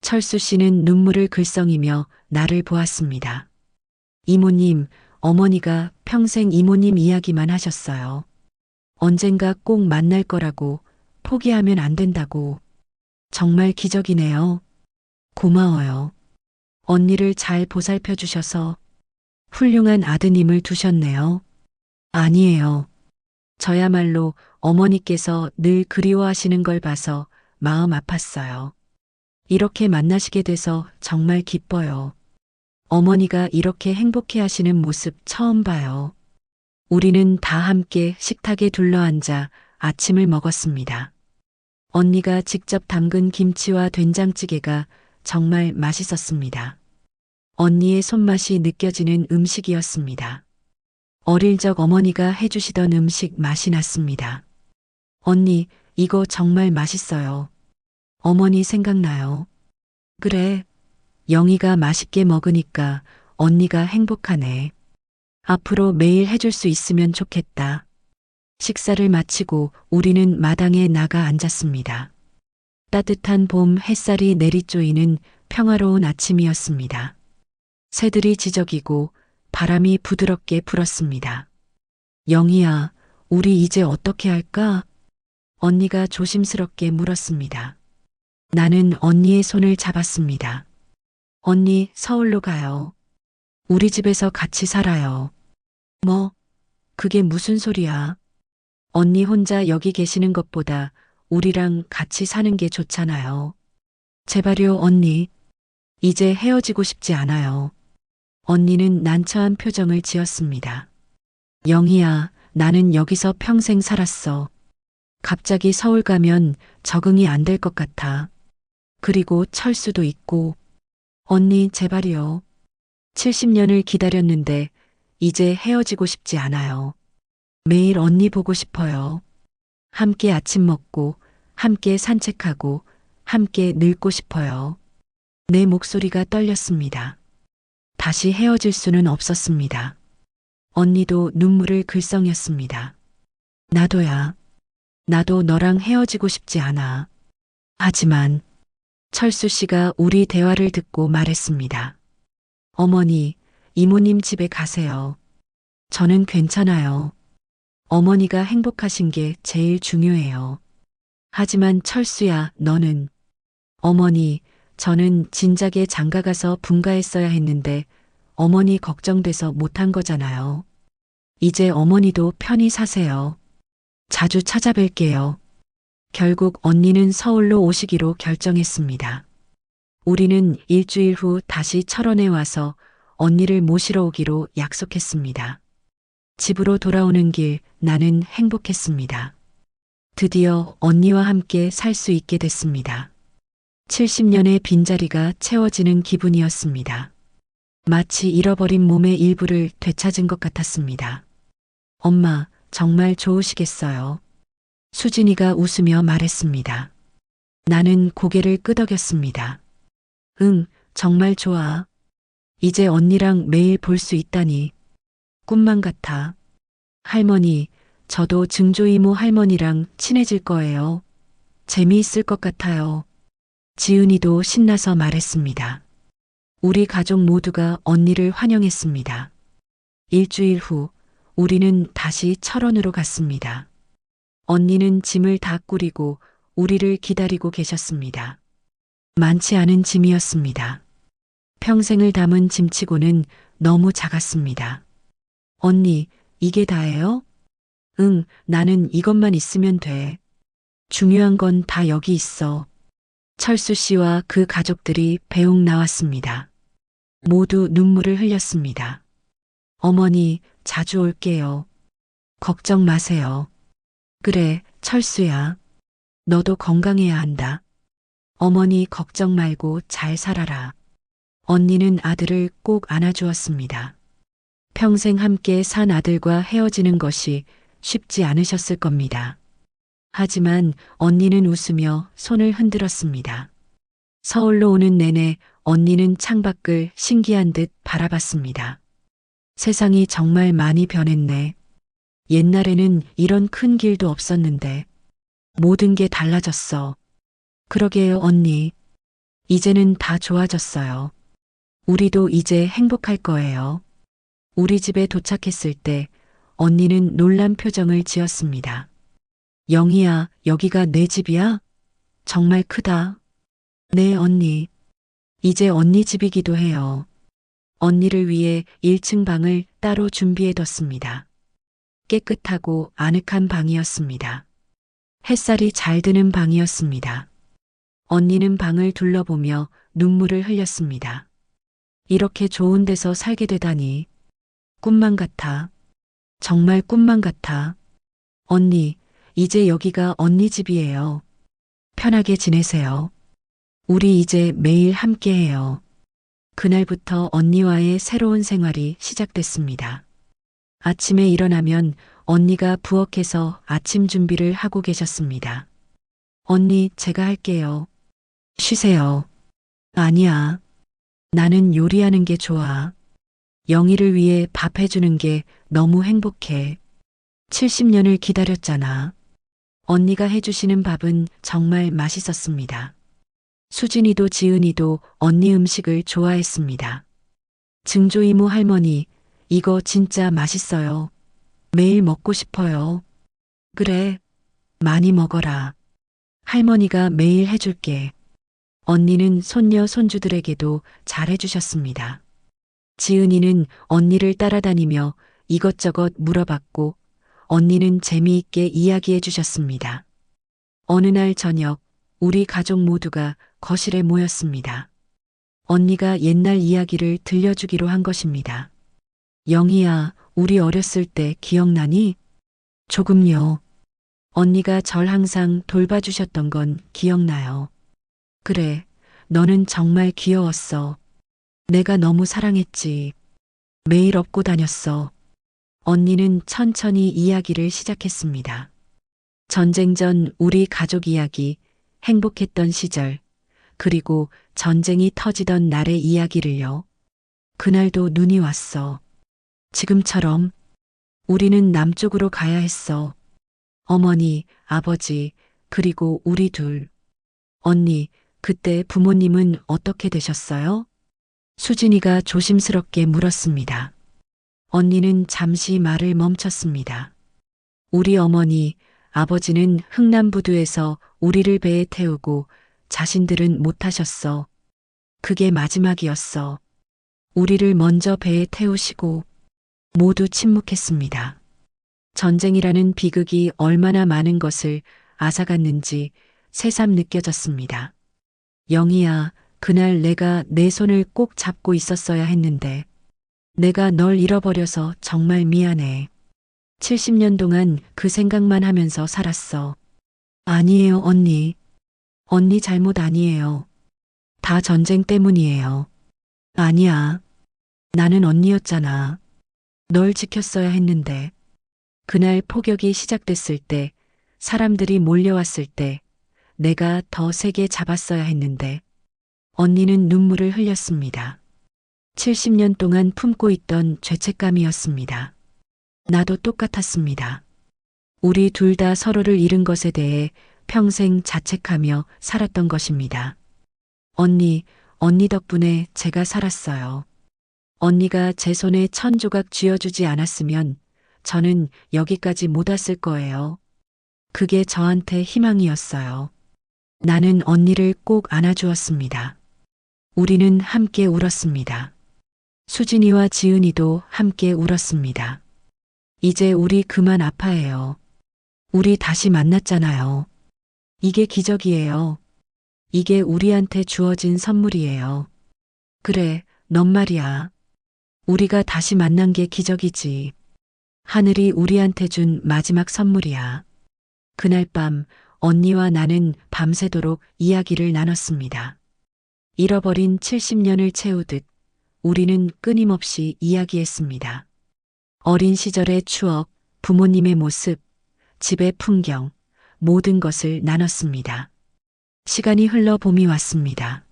S1: 철수 씨는 눈물을 글썽이며 나를 보았습니다. 이모님, 어머니가 평생 이모님 이야기만 하셨어요. 언젠가 꼭 만날 거라고, 포기하면 안 된다고. 정말 기적이네요. 고마워요. 언니를 잘 보살펴 주셔서 훌륭한 아드님을 두셨네요. 아니에요. 저야말로 어머니께서 늘 그리워하시는 걸 봐서 마음 아팠어요. 이렇게 만나시게 돼서 정말 기뻐요. 어머니가 이렇게 행복해 하시는 모습 처음 봐요. 우리는 다 함께 식탁에 둘러앉아 아침을 먹었습니다. 언니가 직접 담근 김치와 된장찌개가 정말 맛있었습니다. 언니의 손맛이 느껴지는 음식이었습니다. 어릴 적 어머니가 해주시던 음식 맛이 났습니다. 언니, 이거 정말 맛있어요. 어머니 생각나요. 그래, 영희가 맛있게 먹으니까 언니가 행복하네. 앞으로 매일 해줄 수 있으면 좋겠다. 식사를 마치고 우리는 마당에 나가 앉았습니다. 따뜻한 봄 햇살이 내리쪼이는 평화로운 아침이었습니다. 새들이 지저귀고 바람이 부드럽게 불었습니다. 영희야, 우리 이제 어떻게 할까? 언니가 조심스럽게 물었습니다. 나는 언니의 손을 잡았습니다. 언니, 서울로 가요. 우리 집에서 같이 살아요. 뭐? 그게 무슨 소리야? 언니 혼자 여기 계시는 것보다 우리랑 같이 사는 게 좋잖아요. 제발요, 언니. 이제 헤어지고 싶지 않아요. 언니는 난처한 표정을 지었습니다. 영희야, 나는 여기서 평생 살았어. 갑자기 서울 가면 적응이 안 될 것 같아. 그리고 철수도 있고. 언니, 제발이요. 70년을 기다렸는데 이제 헤어지고 싶지 않아요. 매일 언니 보고 싶어요. 함께 아침 먹고, 함께 산책하고, 함께 늙고 싶어요. 내 목소리가 떨렸습니다. 다시 헤어질 수는 없었습니다. 언니도 눈물을 글썽였습니다. 나도야. 나도 너랑 헤어지고 싶지 않아. 하지만 철수 씨가 우리 대화를 듣고 말했습니다. 어머니, 이모님 집에 가세요. 저는 괜찮아요. 어머니가 행복하신 게 제일 중요해요. 하지만 철수야, 너는. 어머니, 저는 진작에 장가가서 분가했어야 했는데 어머니 걱정돼서 못한 거잖아요. 이제 어머니도 편히 사세요. 자주 찾아뵐게요. 결국 언니는 서울로 오시기로 결정했습니다. 우리는 일주일 후 다시 철원에 와서 언니를 모시러 오기로 약속했습니다. 집으로 돌아오는 길 나는 행복했습니다. 드디어 언니와 함께 살 수 있게 됐습니다. 70년의 빈자리가 채워지는 기분이었습니다. 마치 잃어버린 몸의 일부를 되찾은 것 같았습니다. 엄마, 정말 좋으시겠어요? 수진이가 웃으며 말했습니다. 나는 고개를 끄덕였습니다. 응, 정말 좋아. 이제 언니랑 매일 볼 수 있다니. 꿈만 같아. 할머니, 저도 증조이모 할머니랑 친해질 거예요. 재미있을 것 같아요. 지은이도 신나서 말했습니다. 우리 가족 모두가 언니를 환영했습니다. 일주일 후 우리는 다시 철원으로 갔습니다. 언니는 짐을 다 꾸리고 우리를 기다리고 계셨습니다. 많지 않은 짐이었습니다. 평생을 담은 짐치고는 너무 작았습니다. 언니, 이게 다예요? 응, 나는 이것만 있으면 돼. 중요한 건 다 여기 있어. 철수 씨와 그 가족들이 배웅 나왔습니다. 모두 눈물을 흘렸습니다. 어머니, 자주 올게요. 걱정 마세요. 그래, 철수야. 너도 건강해야 한다. 어머니 걱정 말고 잘 살아라. 언니는 아들을 꼭 안아주었습니다. 평생 함께 산 아들과 헤어지는 것이 쉽지 않으셨을 겁니다. 하지만 언니는 웃으며 손을 흔들었습니다. 서울로 오는 내내 언니는 창밖을 신기한 듯 바라봤습니다. 세상이 정말 많이 변했네. 옛날에는 이런 큰 길도 없었는데 모든 게 달라졌어. 그러게요, 언니. 이제는 다 좋아졌어요. 우리도 이제 행복할 거예요. 우리 집에 도착했을 때 언니는 놀란 표정을 지었습니다. 영희야, 여기가 내 집이야? 정말 크다. 네, 언니. 이제 언니 집이기도 해요. 언니를 위해 1층 방을 따로 준비해뒀습니다. 깨끗하고 아늑한 방이었습니다. 햇살이 잘 드는 방이었습니다. 언니는 방을 둘러보며 눈물을 흘렸습니다. 이렇게 좋은 데서 살게 되다니. 꿈만 같아. 정말 꿈만 같아. 언니, 이제 여기가 언니 집이에요. 편하게 지내세요. 우리 이제 매일 함께해요. 그날부터 언니와의 새로운 생활이 시작됐습니다. 아침에 일어나면 언니가 부엌에서 아침 준비를 하고 계셨습니다. 언니, 제가 할게요. 쉬세요. 아니야. 나는 요리하는 게 좋아. 영희를 위해 밥 해주는 게 너무 행복해. 70년을 기다렸잖아. 언니가 해주시는 밥은 정말 맛있었습니다. 수진이도 지은이도 언니 음식을 좋아했습니다. 증조 이모 할머니, 이거 진짜 맛있어요. 매일 먹고 싶어요. 그래, 많이 먹어라. 할머니가 매일 해줄게. 언니는 손녀 손주들에게도 잘해주셨습니다. 지은이는 언니를 따라다니며 이것저것 물어봤고 언니는 재미있게 이야기해 주셨습니다. 어느 날 저녁 우리 가족 모두가 거실에 모였습니다. 언니가 옛날 이야기를 들려주기로 한 것입니다. 영희야, 우리 어렸을 때 기억나니? 조금요. 언니가 절 항상 돌봐주셨던 건 기억나요. 그래, 너는 정말 귀여웠어. 내가 너무 사랑했지. 매일 업고 다녔어. 언니는 천천히 이야기를 시작했습니다. 전쟁 전 우리 가족 이야기, 행복했던 시절, 그리고 전쟁이 터지던 날의 이야기를요. 그날도 눈이 왔어. 지금처럼 우리는 남쪽으로 가야 했어. 어머니, 아버지, 그리고 우리 둘. 언니, 그때 부모님은 어떻게 되셨어요? 수진이가 조심스럽게 물었습니다. 언니는 잠시 말을 멈췄습니다. 우리 어머니, 아버지는 흥남부두에서 우리를 배에 태우고 자신들은 못하셨어. 그게 마지막이었어. 우리를 먼저 배에 태우시고 모두 침묵했습니다. 전쟁이라는 비극이 얼마나 많은 것을 앗아갔는지 새삼 느껴졌습니다. 영희야, 그날 내가 내 손을 꼭 잡고 있었어야 했는데 내가 널 잃어버려서 정말 미안해. 70년 동안 그 생각만 하면서 살았어. 아니에요, 언니. 언니 잘못 아니에요. 다 전쟁 때문이에요. 아니야. 나는 언니였잖아. 널 지켰어야 했는데. 그날 폭격이 시작됐을 때, 사람들이 몰려왔을 때, 내가 더 세게 잡았어야 했는데, 언니는 눈물을 흘렸습니다. 70년 동안 품고 있던 죄책감이었습니다. 나도 똑같았습니다. 우리 둘 다 서로를 잃은 것에 대해 평생 자책하며 살았던 것입니다. 언니 덕분에 제가 살았어요. 언니가 제 손에 1000조각 쥐어주지 않았으면 저는 여기까지 못 왔을 거예요. 그게 저한테 희망이었어요. 나는 언니를 꼭 안아주었습니다. 우리는 함께 울었습니다. 수진이와 지은이도 함께 울었습니다. 이제 우리 그만 아파해요. 우리 다시 만났잖아요. 이게 기적이에요. 이게 우리한테 주어진 선물이에요. 그래, 넌 말이야. 우리가 다시 만난 게 기적이지. 하늘이 우리한테 준 마지막 선물이야. 그날 밤 언니와 나는 밤새도록 이야기를 나눴습니다. 잃어버린 70년을 채우듯 우리는 끊임없이 이야기했습니다. 어린 시절의 추억, 부모님의 모습, 집의 풍경, 모든 것을 나눴습니다. 시간이 흘러 봄이 왔습니다.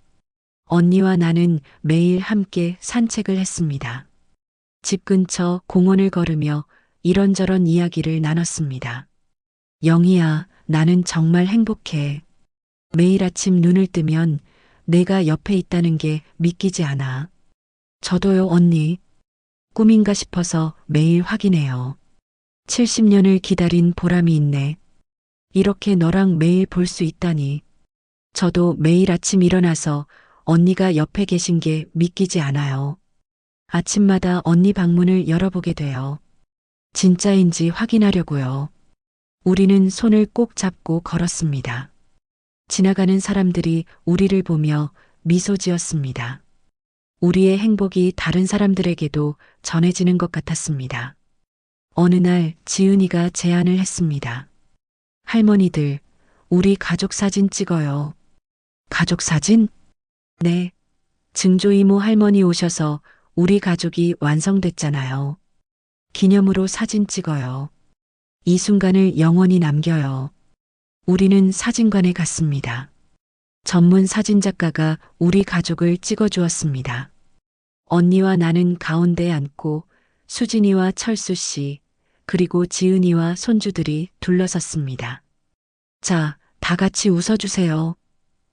S1: 언니와 나는 매일 함께 산책을 했습니다. 집 근처 공원을 걸으며 이런저런 이야기를 나눴습니다. 영희야, 나는 정말 행복해. 매일 아침 눈을 뜨면 내가 옆에 있다는 게 믿기지 않아. 저도요, 언니. 꿈인가 싶어서 매일 확인해요. 70년을 기다린 보람이 있네. 이렇게 너랑 매일 볼 수 있다니. 저도 매일 아침 일어나서 언니가 옆에 계신 게 믿기지 않아요. 아침마다 언니 방문을 열어보게 돼요. 진짜인지 확인하려고요. 우리는 손을 꼭 잡고 걸었습니다. 지나가는 사람들이 우리를 보며 미소 지었습니다. 우리의 행복이 다른 사람들에게도 전해지는 것 같았습니다. 어느 날 지은이가 제안을 했습니다. 할머니들, 우리 가족 사진 찍어요. 가족 사진? 네. 증조 이모 할머니 오셔서 우리 가족이 완성됐잖아요. 기념으로 사진 찍어요. 이 순간을 영원히 남겨요. 우리는 사진관에 갔습니다. 전문 사진작가가 우리 가족을 찍어주었습니다. 언니와 나는 가운데 앉고 수진이와 철수 씨, 그리고 지은이와 손주들이 둘러섰습니다. 자, 다 같이 웃어주세요.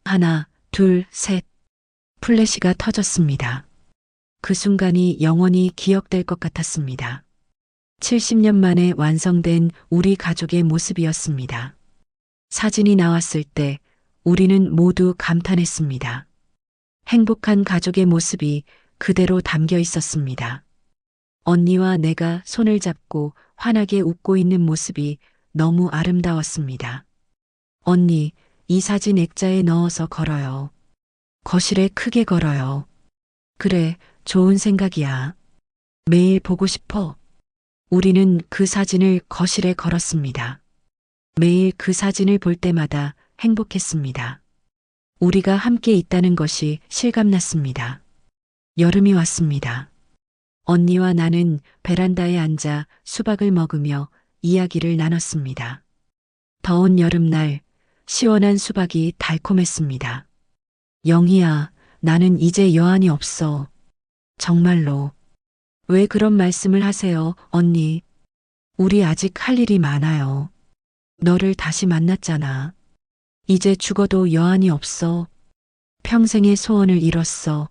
S1: 하나, 둘, 셋. 플래시가 터졌습니다. 그 순간이 영원히 기억될 것 같았습니다. 70년 만에 완성된 우리 가족의 모습이었습니다. 사진이 나왔을 때 우리는 모두 감탄했습니다. 행복한 가족의 모습이 그대로 담겨 있었습니다. 언니와 내가 손을 잡고 환하게 웃고 있는 모습이 너무 아름다웠습니다. 언니, 이 사진 액자에 넣어서 걸어요. 거실에 크게 걸어요. 그래, 좋은 생각이야. 매일 보고 싶어. 우리는 그 사진을 거실에 걸었습니다. 매일 그 사진을 볼 때마다 행복했습니다. 우리가 함께 있다는 것이 실감났습니다. 여름이 왔습니다. 언니와 나는 베란다에 앉아 수박을 먹으며 이야기를 나눴습니다. 더운 여름날 시원한 수박이 달콤했습니다. 영희야, 나는 이제 여한이 없어. 정말로. 왜 그런 말씀을 하세요, 언니? 우리 아직 할 일이 많아요. 너를 다시 만났잖아. 이제 죽어도 여한이 없어. 평생의 소원을 이뤘어.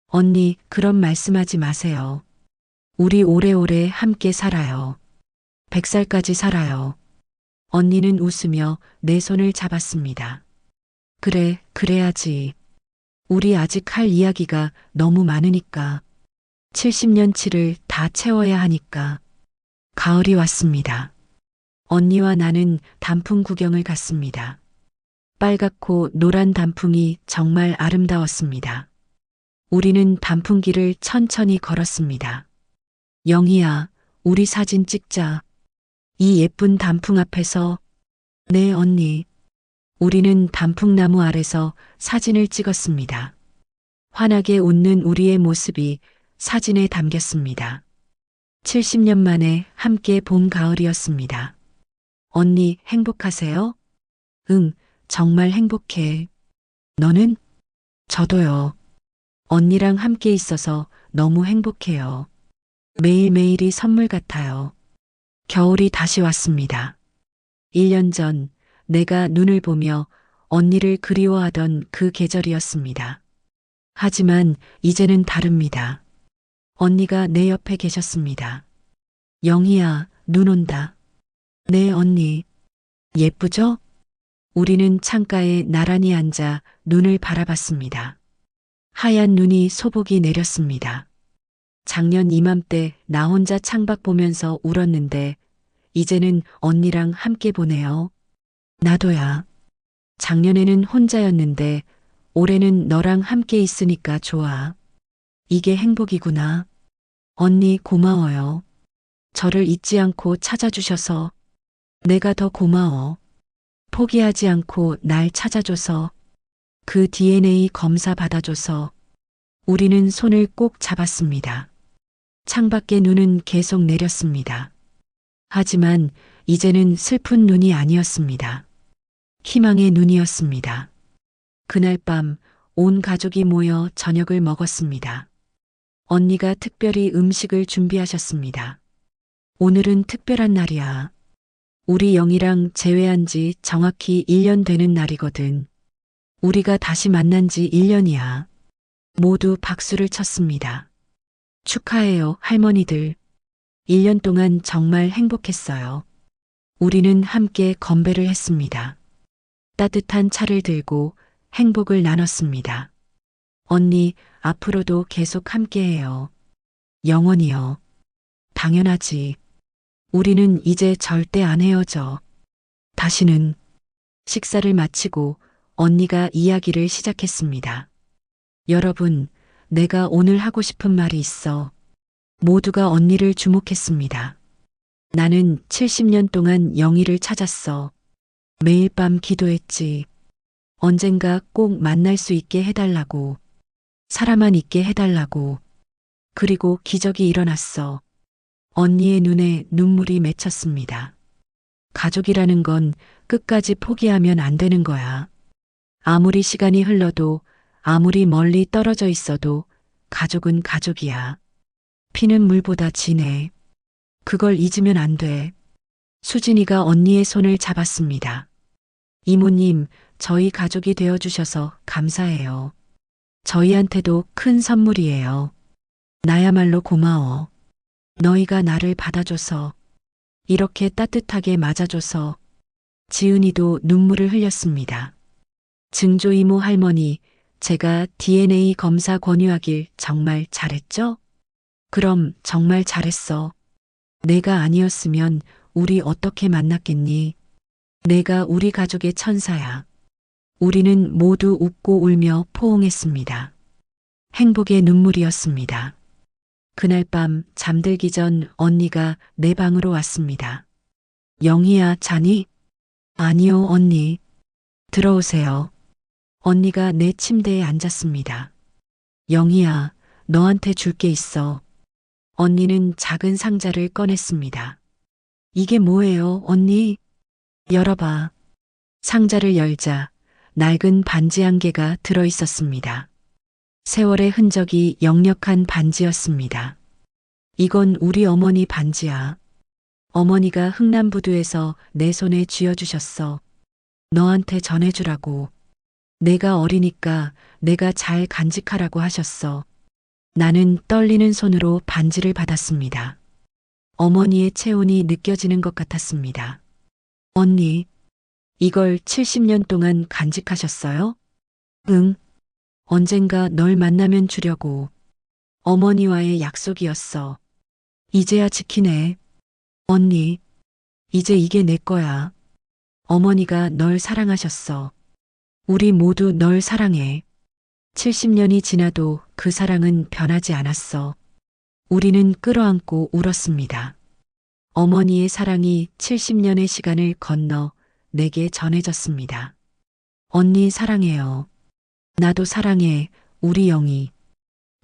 S1: 언니, 그런 말씀하지 마세요. 우리 오래오래 함께 살아요. 100살까지 살아요. 언니는 웃으며 내 손을 잡았습니다. 그래, 그래야지. 우리 아직 할 이야기가 너무 많으니까. 70년치를 다 채워야 하니까. 가을이 왔습니다. 언니와 나는 단풍 구경을 갔습니다. 빨갛고 노란 단풍이 정말 아름다웠습니다. 우리는 단풍길을 천천히 걸었습니다. 영희야, 우리 사진 찍자. 이 예쁜 단풍 앞에서. 네, 언니. 우리는 단풍나무 아래서 사진을 찍었습니다. 환하게 웃는 우리의 모습이 사진에 담겼습니다. 70년 만에 함께 봄 가을이었습니다. 언니, 행복하세요? 응, 정말 행복해. 너는? 저도요. 언니랑 함께 있어서 너무 행복해요. 매일매일이 선물 같아요. 겨울이 다시 왔습니다. 1년 전 내가 눈을 보며 언니를 그리워하던 그 계절이었습니다. 하지만 이제는 다릅니다. 언니가 내 옆에 계셨습니다. 영희야, 눈 온다. 네, 언니. 예쁘죠? 우리는 창가에 나란히 앉아 눈을 바라봤습니다. 하얀 눈이 소복이 내렸습니다. 작년 이맘때 나 혼자 창밖 보면서 울었는데 이제는 언니랑 함께 보네요. 나도야. 작년에는 혼자였는데 올해는 너랑 함께 있으니까 좋아. 이게 행복이구나. 언니 고마워요. 저를 잊지 않고 찾아주셔서. 내가 더 고마워. 포기하지 않고 날 찾아줘서. 그 DNA 검사 받아줘서. 우리는 손을 꼭 잡았습니다. 창밖에 눈은 계속 내렸습니다. 하지만 이제는 슬픈 눈이 아니었습니다. 희망의 눈이었습니다. 그날 밤 온 가족이 모여 저녁을 먹었습니다. 언니가 특별히 음식을 준비하셨습니다. 오늘은 특별한 날이야. 우리 영희랑 재회한 지 정확히 1년 되는 날이거든. 우리가 다시 만난 지 1년이야. 모두 박수를 쳤습니다. 축하해요, 할머니들. 1년 동안 정말 행복했어요. 우리는 함께 건배를 했습니다. 따뜻한 차를 들고 행복을 나눴습니다. 언니, 앞으로도 계속 함께해요. 영원히요. 당연하지. 우리는 이제 절대 안 헤어져. 다시는. 식사를 마치고 언니가 이야기를 시작했습니다. 여러분, 내가 오늘 하고 싶은 말이 있어. 모두가 언니를 주목했습니다. 나는 70년 동안 영희를 찾았어. 매일 밤 기도했지. 언젠가 꼭 만날 수 있게 해달라고. 살아만 있게 해달라고. 그리고 기적이 일어났어. 언니의 눈에 눈물이 맺혔습니다. 가족이라는 건 끝까지 포기하면 안 되는 거야. 아무리 시간이 흘러도, 아무리 멀리 떨어져 있어도 가족은 가족이야. 피는 물보다 진해. 그걸 잊으면 안 돼. 수진이가 언니의 손을 잡았습니다. 이모님, 저희 가족이 되어주셔서 감사해요. 저희한테도 큰 선물이에요. 나야말로 고마워. 너희가 나를 받아줘서, 이렇게 따뜻하게 맞아줘서. 지은이도 눈물을 흘렸습니다. 증조 이모 할머니, 제가 DNA 검사 권유하길 정말 잘했죠? 그럼 정말 잘했어. 내가 아니었으면 우리 어떻게 만났겠니? 내가 우리 가족의 천사야. 우리는 모두 웃고 울며 포옹했습니다. 행복의 눈물이었습니다. 그날 밤 잠들기 전 언니가 내 방으로 왔습니다. 영희야, 자니? 아니요, 언니. 들어오세요. 언니가 내 침대에 앉았습니다. 영희야, 너한테 줄 게 있어. 언니는 작은 상자를 꺼냈습니다. 이게 뭐예요, 언니? 열어봐. 상자를 열자 낡은 반지 한 개가 들어 있었습니다. 세월의 흔적이 역력한 반지였습니다. 이건 우리 어머니 반지야. 어머니가 흥남부두에서 내 손에 쥐어주셨어. 너한테 전해주라고. 내가 어리니까 내가 잘 간직하라고 하셨어. 나는 떨리는 손으로 반지를 받았습니다. 어머니의 체온이 느껴지는 것 같았습니다. 언니, 이걸 70년 동안 간직하셨어요? 응. 언젠가 널 만나면 주려고. 어머니와의 약속이었어. 이제야 지키네. 언니, 이제 이게 내 거야. 어머니가 널 사랑하셨어. 우리 모두 널 사랑해. 70년이 지나도 그 사랑은 변하지 않았어. 우리는 끌어안고 울었습니다. 어머니의 사랑이 70년의 시간을 건너 내게 전해졌습니다. 언니 사랑해요. 나도 사랑해, 우리 영희.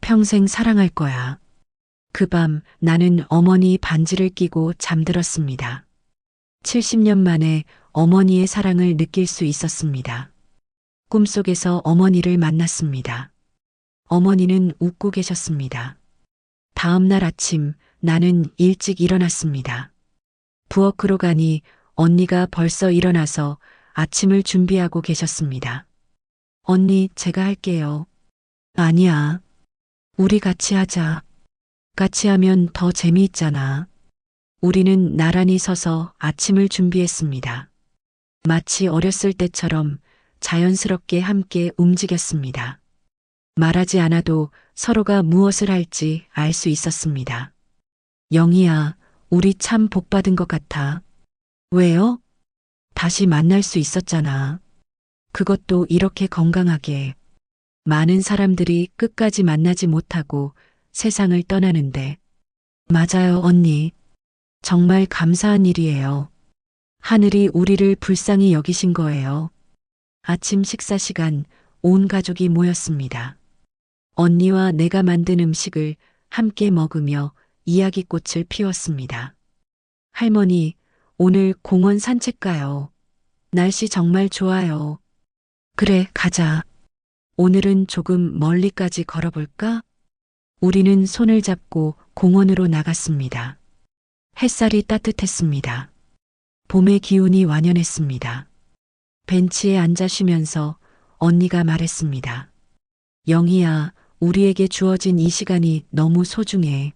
S1: 평생 사랑할 거야. 그 밤 나는 어머니 반지를 끼고 잠들었습니다. 70년 만에 어머니의 사랑을 느낄 수 있었습니다. 꿈속에서 어머니를 만났습니다. 어머니는 웃고 계셨습니다. 다음 날 아침 나는 일찍 일어났습니다. 부엌으로 가니 언니가 벌써 일어나서 아침을 준비하고 계셨습니다. 언니, 제가 할게요. 아니야. 우리 같이 하자. 같이 하면 더 재미있잖아. 우리는 나란히 서서 아침을 준비했습니다. 마치 어렸을 때처럼 자연스럽게 함께 움직였습니다. 말하지 않아도 서로가 무엇을 할지 알 수 있었습니다. 영희야, 우리 참 복받은 것 같아. 왜요? 다시 만날 수 있었잖아. 그것도 이렇게 건강하게. 많은 사람들이 끝까지 만나지 못하고 세상을 떠나는데. 맞아요, 언니. 정말 감사한 일이에요. 하늘이 우리를 불쌍히 여기신 거예요. 아침 식사 시간 온 가족이 모였습니다. 언니와 내가 만든 음식을 함께 먹으며 이야기꽃을 피웠습니다. 할머니, 오늘 공원 산책 가요. 날씨 정말 좋아요. 그래, 가자. 오늘은 조금 멀리까지 걸어볼까? 우리는 손을 잡고 공원으로 나갔습니다. 햇살이 따뜻했습니다. 봄의 기운이 완연했습니다. 벤치에 앉아 쉬면서 언니가 말했습니다. 영희야, 우리에게 주어진 이 시간이 너무 소중해.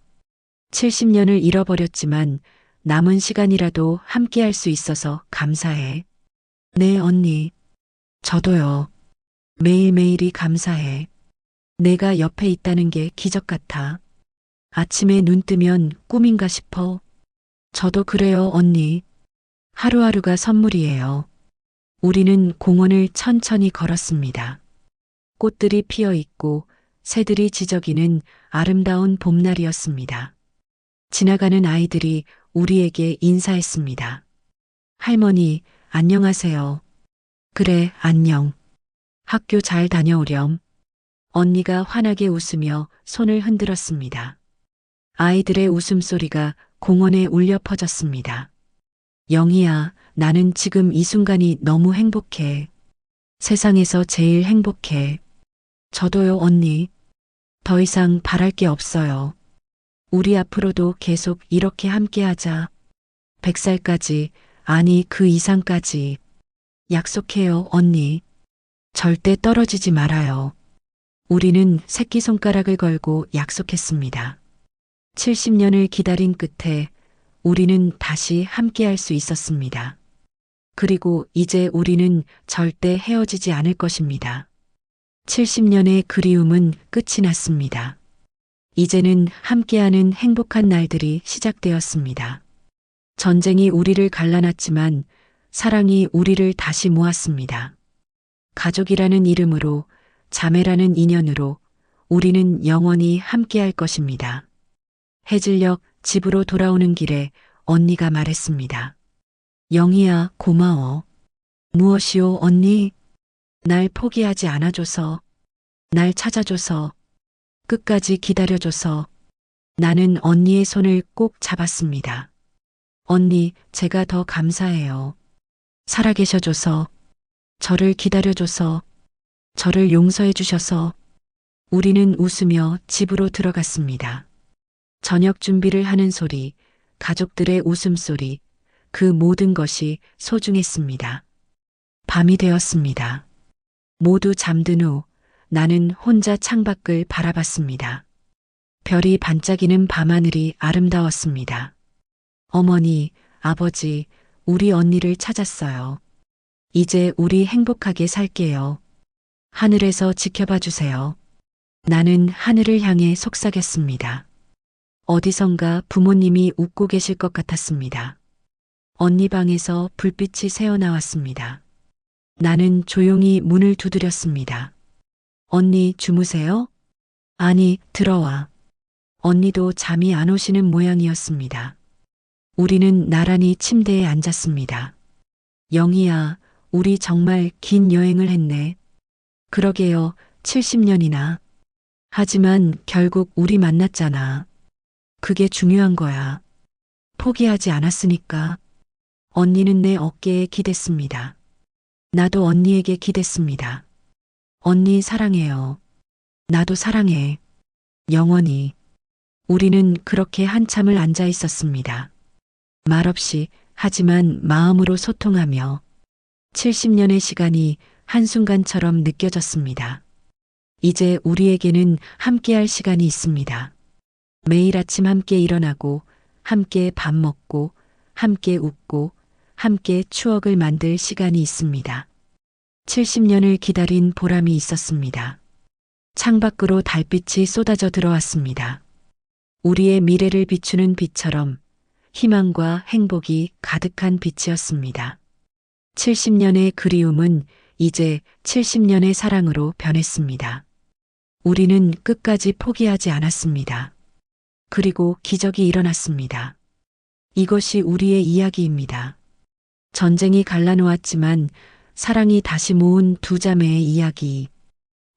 S1: 70년을 잃어버렸지만 남은 시간이라도 함께 할 수 있어서 감사해. 네, 언니. 저도요. 매일매일이 감사해. 내가 옆에 있다는 게 기적 같아. 아침에 눈 뜨면 꿈인가 싶어. 저도 그래요, 언니. 하루하루가 선물이에요. 우리는 공원을 천천히 걸었습니다. 꽃들이 피어 있고 새들이 지저귀는 아름다운 봄날이었습니다. 지나가는 아이들이 우리에게 인사했습니다. 할머니, 안녕하세요. 그래, 안녕. 학교 잘 다녀오렴. 언니가 환하게 웃으며 손을 흔들었습니다. 아이들의 웃음소리가 공원에 울려 퍼졌습니다. 영희야, 나는 지금 이 순간이 너무 행복해. 세상에서 제일 행복해. 저도요, 언니. 더 이상 바랄 게 없어요. 우리 앞으로도 계속 이렇게 함께하자. 100살까지, 아니 그 이상까지. 약속해요, 언니. 절대 떨어지지 말아요. 우리는 새끼손가락을 걸고 약속했습니다. 70년을 기다린 끝에 우리는 다시 함께할 수 있었습니다. 그리고 이제 우리는 절대 헤어지지 않을 것입니다. 70년의 그리움은 끝이 났습니다. 이제는 함께하는 행복한 날들이 시작되었습니다. 전쟁이 우리를 갈라놨지만 사랑이 우리를 다시 모았습니다. 가족이라는 이름으로, 자매라는 인연으로 우리는 영원히 함께할 것입니다. 해질녘 집으로 돌아오는 길에 언니가 말했습니다. 영희야, 고마워. 무엇이요, 언니? 날 포기하지 않아줘서, 날 찾아줘서, 끝까지 기다려줘서. 나는 언니의 손을 꼭 잡았습니다. 언니, 제가 더 감사해요. 살아계셔줘서, 저를 기다려줘서, 저를 용서해 주셔서. 우리는 웃으며 집으로 들어갔습니다. 저녁 준비를 하는 소리, 가족들의 웃음소리, 그 모든 것이 소중했습니다. 밤이 되었습니다. 모두 잠든 후 나는 혼자 창밖을 바라봤습니다. 별이 반짝이는 밤하늘이 아름다웠습니다. 어머니, 아버지, 우리 언니를 찾았어요. 이제 우리 행복하게 살게요. 하늘에서 지켜봐 주세요. 나는 하늘을 향해 속삭였습니다. 어디선가 부모님이 웃고 계실 것 같았습니다. 언니 방에서 불빛이 새어나왔습니다. 나는 조용히 문을 두드렸습니다. 언니, 주무세요? 아니, 들어와. 언니도 잠이 안 오시는 모양이었습니다. 우리는 나란히 침대에 앉았습니다. 영희야, 우리 정말 긴 여행을 했네. 그러게요, 70년이나. 하지만 결국 우리 만났잖아. 그게 중요한 거야. 포기하지 않았으니까. 언니는 내 어깨에 기댔습니다. 나도 언니에게 기댔습니다. 언니 사랑해요. 나도 사랑해. 영원히. 우리는 그렇게 한참을 앉아 있었습니다. 말없이, 하지만 마음으로 소통하며 70년의 시간이 한순간처럼 느껴졌습니다. 이제 우리에게는 함께할 시간이 있습니다. 매일 아침 함께 일어나고, 함께 밥 먹고, 함께 웃고, 함께 추억을 만들 시간이 있습니다. 70년을 기다린 보람이 있었습니다. 창밖으로 달빛이 쏟아져 들어왔습니다. 우리의 미래를 비추는 빛처럼 희망과 행복이 가득한 빛이었습니다. 70년의 그리움은 이제 70년의 사랑으로 변했습니다. 우리는 끝까지 포기하지 않았습니다. 그리고 기적이 일어났습니다. 이것이 우리의 이야기입니다. 전쟁이 갈라놓았지만 사랑이 다시 모은 두 자매의 이야기.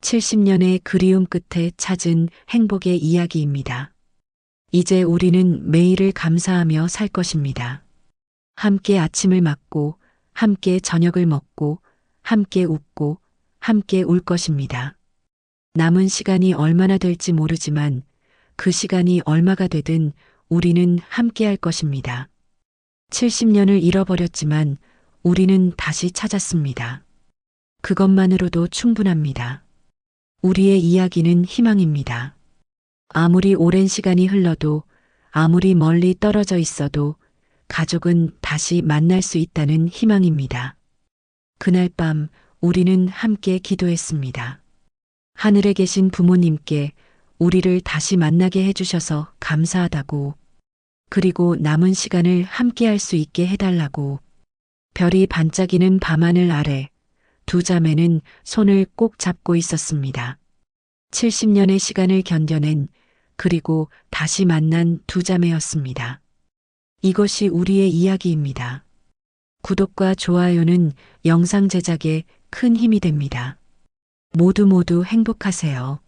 S1: 70년의 그리움 끝에 찾은 행복의 이야기입니다. 이제 우리는 매일을 감사하며 살 것입니다. 함께 아침을 맞고, 함께 저녁을 먹고, 함께 웃고, 함께 울 것입니다. 남은 시간이 얼마나 될지 모르지만 그 시간이 얼마가 되든 우리는 함께 할 것입니다. 70년을 잃어버렸지만 우리는 다시 찾았습니다. 그것만으로도 충분합니다. 우리의 이야기는 희망입니다. 아무리 오랜 시간이 흘러도, 아무리 멀리 떨어져 있어도 가족은 다시 만날 수 있다는 희망입니다. 그날 밤 우리는 함께 기도했습니다. 하늘에 계신 부모님께 우리를 다시 만나게 해주셔서 감사하다고, 그리고 남은 시간을 함께 할 수 있게 해달라고. 별이 반짝이는 밤하늘 아래 두 자매는 손을 꼭 잡고 있었습니다. 70년의 시간을 견뎌낸, 그리고 다시 만난 두 자매였습니다. 이것이 우리의 이야기입니다. 구독과 좋아요는 영상 제작에 큰 힘이 됩니다. 모두 행복하세요.